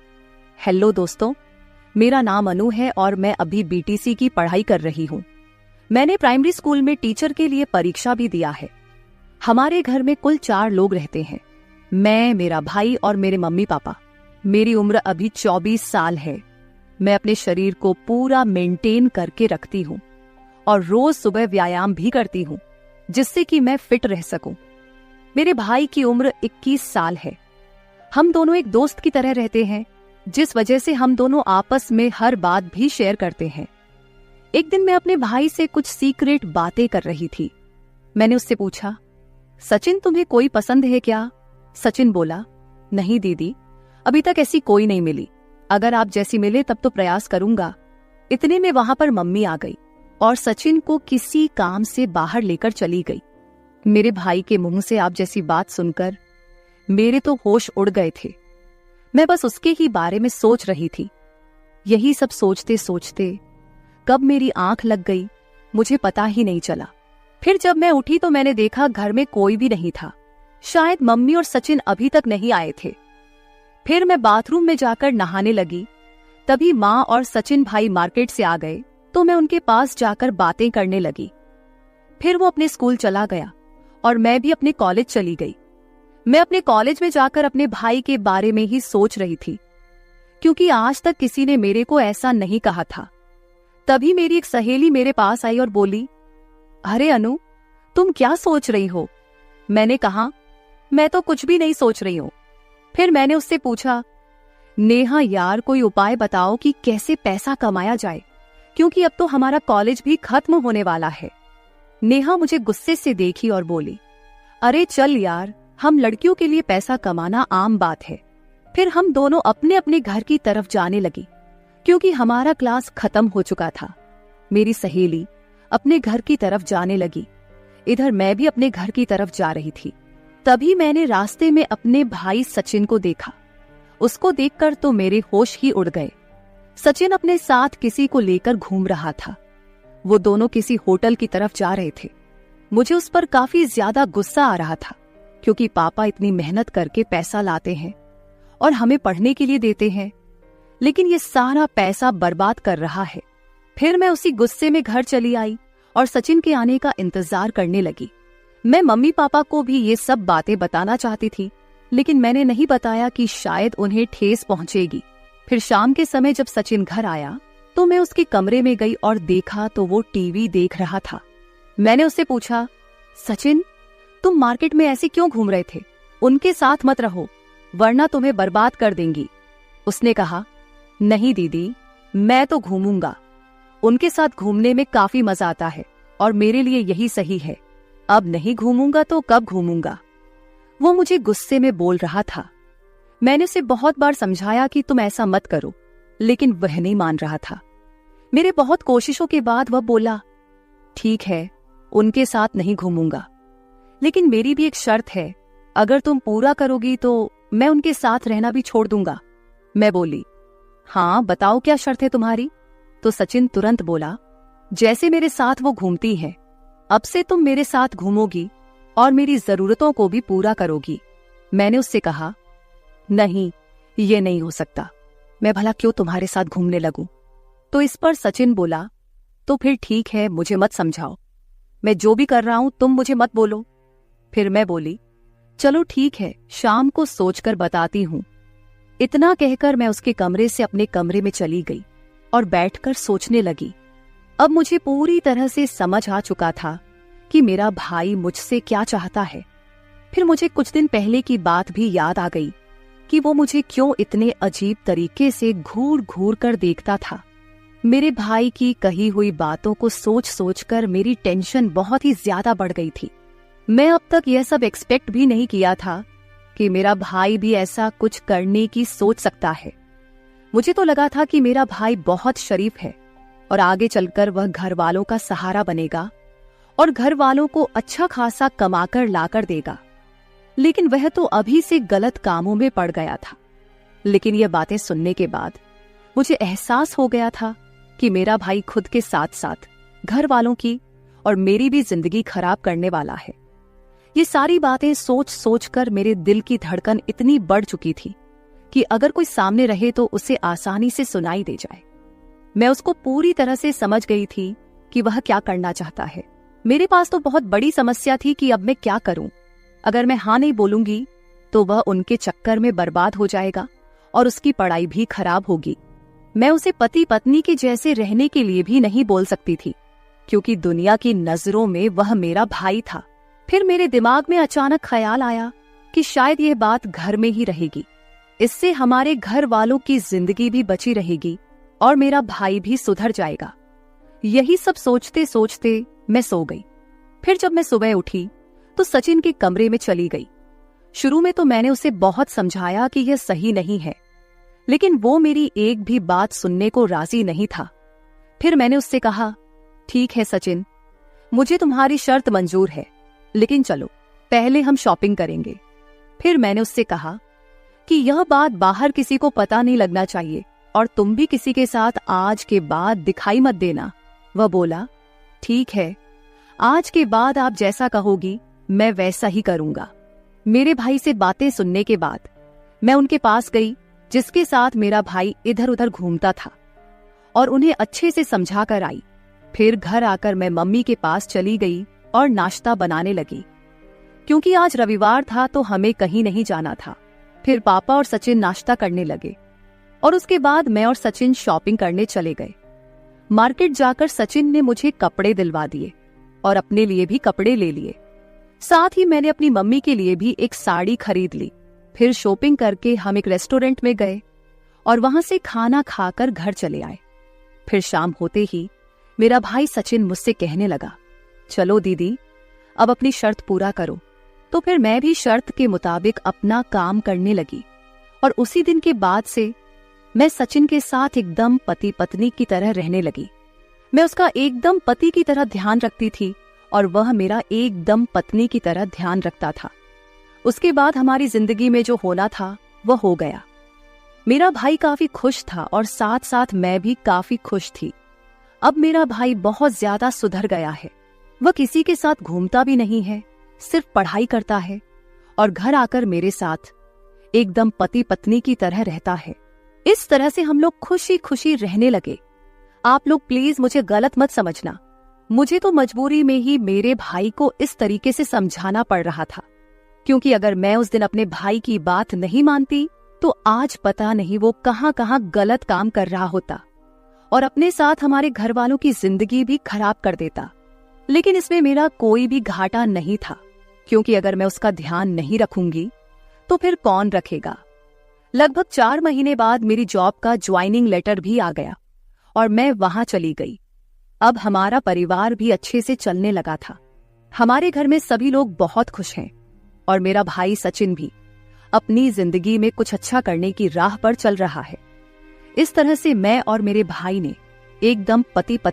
हेलो दोस्तों, मेरा नाम अनु है और मैं अभी बीटीसी की पढ़ाई कर रही हूँ। मैंने प्राइमरी स्कूल में टीचर के लिए परीक्षा भी दिया है। हमारे घर में कुल 4 लोग रहते हैं, मैं, मेरा भाई और मेरे मम्मी पापा। मेरी उम्र अभी 24 साल है। मैं अपने शरीर को पूरा मेंटेन करके रखती हूँ और रोज सुबह व्यायाम भी करती हूँ, जिससे कि मैं फिट रह सकूं। मेरे भाई की उम्र 21 साल है। हम दोनों एक दोस्त की तरह रहते हैं, जिस वजह से हम दोनों आपस में हर बात भी शेयर करते हैं। एक दिन मैं अपने भाई से कुछ सीक्रेट बातें कर रही थी। मैंने उससे पूछा, सचिन तुम्हें कोई पसंद है क्या? सचिन बोला, नहीं दीदी, अभी तक ऐसी कोई नहीं मिली। अगर आप जैसी मिले तब तो प्रयास करूंगा। इतने में वहां पर मम्मी आ गई और सचिन को किसी काम से बाहर लेकर चली गई। मेरे भाई के मुंह से आप जैसी बात सुनकर मेरे तो होश उड़ गए थे। मैं बस उसके ही बारे में सोच रही थी। यही सब सोचते सोचते कब मेरी आंख लग गई मुझे पता ही नहीं चला। फिर जब मैं उठी तो मैंने देखा घर में कोई भी नहीं था। शायद मम्मी और सचिन अभी तक नहीं आए थे। फिर मैं बाथरूम में जाकर नहाने लगी। तभी माँ और सचिन भाई मार्केट से आ गए तो मैं उनके पास जाकर बातें करने लगी। फिर वो अपने स्कूल चला गया और मैं भी अपने कॉलेज चली गई। मैं अपने कॉलेज में जाकर अपने भाई के बारे में ही सोच रही थी, क्योंकि आज तक किसी ने मेरे को ऐसा नहीं कहा था। तभी मेरी एक सहेली मेरे पास आई और बोली, अरे अनु, तुम क्या सोच रही हो? मैंने कहा, मैं तो कुछ भी नहीं सोच रही हूं। फिर मैंने उससे पूछा, नेहा यार, कोई उपाय बताओ कि कैसे पैसा कमाया जाए, क्योंकि अब तो हमारा कॉलेज भी खत्म होने वाला है। नेहा मुझे गुस्से से देखी और बोली, अरे चल यार, हम लड़कियों के लिए पैसा कमाना आम बात है। फिर हम दोनों अपने अपने घर की तरफ जाने लगी, क्योंकि हमारा क्लास खत्म हो चुका था। मेरी सहेली अपने घर की तरफ जाने लगी, इधर मैं भी अपने घर की तरफ जा रही थी। तभी मैंने रास्ते में अपने भाई सचिन को देखा। उसको देखकर तो मेरे होश ही उड़ गए। सचिन अपने साथ किसी को लेकर घूम रहा था। वो दोनों किसी होटल की तरफ जा रहे थे। मुझे उस पर काफी ज्यादा गुस्सा आ रहा था, क्योंकि पापा इतनी मेहनत करके पैसा लाते हैं और हमें पढ़ने के लिए देते हैं, लेकिन ये सारा पैसा बर्बाद कर रहा है। फिर मैं उसी गुस्से में घर चली आई और सचिन के आने का इंतजार करने लगी। मैं मम्मी पापा को भी ये सब बातें बताना चाहती थी, लेकिन मैंने नहीं बताया कि शायद उन्हें ठेस पहुंचेगी। फिर शाम के समय जब सचिन घर आया तो मैं उसके कमरे में गई और देखा तो वो टीवी देख रहा था। मैंने उससे पूछा, सचिन, तुम मार्केट में ऐसे क्यों घूम रहे थे? उनके साथ मत रहो, वरना तुम्हें बर्बाद कर देंगी। उसने कहा, नहीं दीदी, मैं तो घूमूंगा। उनके साथ घूमने में काफी मजा आता है और मेरे लिए यही सही है। अब नहीं घूमूंगा तो कब घूमूंगा? वो मुझे गुस्से में बोल रहा था। मैंने उसे बहुत बार समझाया कि तुम ऐसा मत करो, लेकिन वह नहीं मान रहा था। मेरे बहुत कोशिशों के बाद वह बोला, ठीक है, उनके साथ नहीं घूमूंगा, लेकिन मेरी भी एक शर्त है। अगर तुम पूरा करोगी तो मैं उनके साथ रहना भी छोड़ दूंगा। मैं बोली, हाँ बताओ क्या शर्त है तुम्हारी? तो सचिन तुरंत बोला, जैसे मेरे साथ वो घूमती है, अब से तुम मेरे साथ घूमोगी और मेरी जरूरतों को भी पूरा करोगी। मैंने उससे कहा, नहीं, ये नहीं हो सकता। मैं भला क्यों तुम्हारे साथ घूमने लगूं? तो इस पर सचिन बोला, तो फिर ठीक है, मुझे मत समझाओ। मैं जो भी कर रहा हूं तुम मुझे मत बोलो। फिर मैं बोली, चलो ठीक है, शाम को सोचकर बताती हूं। इतना कहकर मैं उसके कमरे से अपने कमरे में चली गई और बैठकर सोचने लगी। अब मुझे पूरी तरह से समझ आ चुका था कि मेरा भाई मुझसे क्या चाहता है। फिर मुझे कुछ दिन पहले की बात भी याद आ गई कि वो मुझे क्यों इतने अजीब तरीके से घूर घूर कर देखता था। मेरे भाई की कही हुई बातों को सोच सोचकर मेरी टेंशन बहुत ही ज्यादा बढ़ गई थी। मैं अब तक यह सब एक्सपेक्ट भी नहीं किया था कि मेरा भाई भी ऐसा कुछ करने की सोच सकता है। मुझे तो लगा था कि मेरा भाई बहुत शरीफ है और आगे चलकर वह घर वालों का सहारा बनेगा और घर वालों को अच्छा खासा कमाकर लाकर देगा, लेकिन वह तो अभी से गलत कामों में पड़ गया था। लेकिन यह बातें सुनने के बाद मुझे एहसास हो गया था कि मेरा भाई खुद के साथ साथ घर वालों की और मेरी भी जिंदगी खराब करने वाला है। ये सारी बातें सोच सोच कर मेरे दिल की धड़कन इतनी बढ़ चुकी थी कि अगर कोई सामने रहे तो उसे आसानी से सुनाई दे जाए। मैं उसको पूरी तरह से समझ गई थी कि वह क्या करना चाहता है। मेरे पास तो बहुत बड़ी समस्या थी कि अब मैं क्या करूं। अगर मैं हाँ नहीं बोलूंगी तो वह उनके चक्कर में बर्बाद हो जाएगा और उसकी पढ़ाई भी खराब होगी। मैं उसे पति पत्नी के जैसे रहने के लिए भी नहीं बोल सकती थी, क्योंकि दुनिया की नजरों में वह मेरा भाई था। फिर मेरे दिमाग में अचानक ख्याल आया कि शायद यह बात घर में ही रहेगी, इससे हमारे घर वालों की जिंदगी भी बची रहेगी और मेरा भाई भी सुधर जाएगा। यही सब सोचते सोचते मैं सो गई। फिर जब मैं सुबह उठी तो सचिन के कमरे में चली गई। शुरू में तो मैंने उसे बहुत समझाया कि यह सही नहीं है, लेकिन वो मेरी एक भी बात सुनने को राजी नहीं था। फिर मैंने उससे कहा, ठीक है सचिन, मुझे तुम्हारी शर्त मंजूर है, लेकिन चलो पहले हम शॉपिंग करेंगे। फिर मैंने उससे कहा कि यह बात बाहर किसी को पता नहीं लगना चाहिए और तुम भी किसी के साथ आज के बाद दिखाई मत देना। वह बोला, ठीक है, आज के बाद आप जैसा कहोगी मैं वैसा ही करूंगा। मेरे भाई से बातें सुनने के बाद मैं उनके पास गई जिसके साथ मेरा भाई इधर उधर घूमता था और उन्हें अच्छे से समझा कर आई। फिर घर आकर मैं मम्मी के पास चली गई और नाश्ता बनाने लगी, क्योंकि आज रविवार था तो हमें कहीं नहीं जाना था। फिर पापा और सचिन नाश्ता करने लगे और उसके बाद मैं और सचिन शॉपिंग करने चले गए। मार्केट जाकर सचिन ने मुझे कपड़े दिलवा दिए और अपने लिए भी कपड़े ले लिए। साथ ही मैंने अपनी मम्मी के लिए भी एक साड़ी खरीद ली। फिर शॉपिंग करके हम एक रेस्टोरेंट में गए और वहां से खाना खाकर घर चले आए। फिर शाम होते ही मेरा भाई सचिन मुझसे कहने लगा, चलो दीदी, अब अपनी शर्त पूरा करो। तो फिर मैं भी शर्त के मुताबिक अपना काम करने लगी और उसी दिन के बाद से मैं सचिन के साथ एकदम पति पत्नी की तरह रहने लगी। मैं उसका एकदम पति की तरह ध्यान रखती थी और वह मेरा एकदम पत्नी की तरह ध्यान रखता था। उसके बाद हमारी जिंदगी में जो होना था वह हो गया। मेरा भाई काफी खुश था और साथ साथ मैं भी काफी खुश थी। अब मेरा भाई बहुत ज्यादा सुधर गया है। वह किसी के साथ घूमता भी नहीं है, सिर्फ पढ़ाई करता है और घर आकर मेरे साथ एकदम पति पत्नी की तरह रहता है। इस तरह से हम लोग खुशी खुशी रहने लगे। आप लोग प्लीज मुझे गलत मत समझना, मुझे तो मजबूरी में ही मेरे भाई को इस तरीके से समझाना पड़ रहा था, क्योंकि अगर मैं उस दिन अपने भाई की बात नहीं मानती तो आज पता नहीं वो कहां कहां गलत काम कर रहा होता और अपने साथ हमारे घर वालों की जिंदगी भी खराब कर देता। लेकिन इसमें मेरा कोई भी घाटा नहीं था, क्योंकि अगर मैं उसका ध्यान नहीं रखूंगी तो फिर कौन रखेगा। लगभग 4 महीने बाद मेरी जॉब का ज्वाइनिंग लेटर भी आ गया और मैं वहां चली गई। अब हमारा परिवार भी अच्छे से चलने लगा था। हमारे घर में सभी लोग बहुत खुश हैं और मेरा भाई सचिन भी अपनी जिंदगी में कुछ अच्छा करने की राह पर चल रहा है। इस तरह से मैं और मेरे भाई ने एकदम पति पत्नी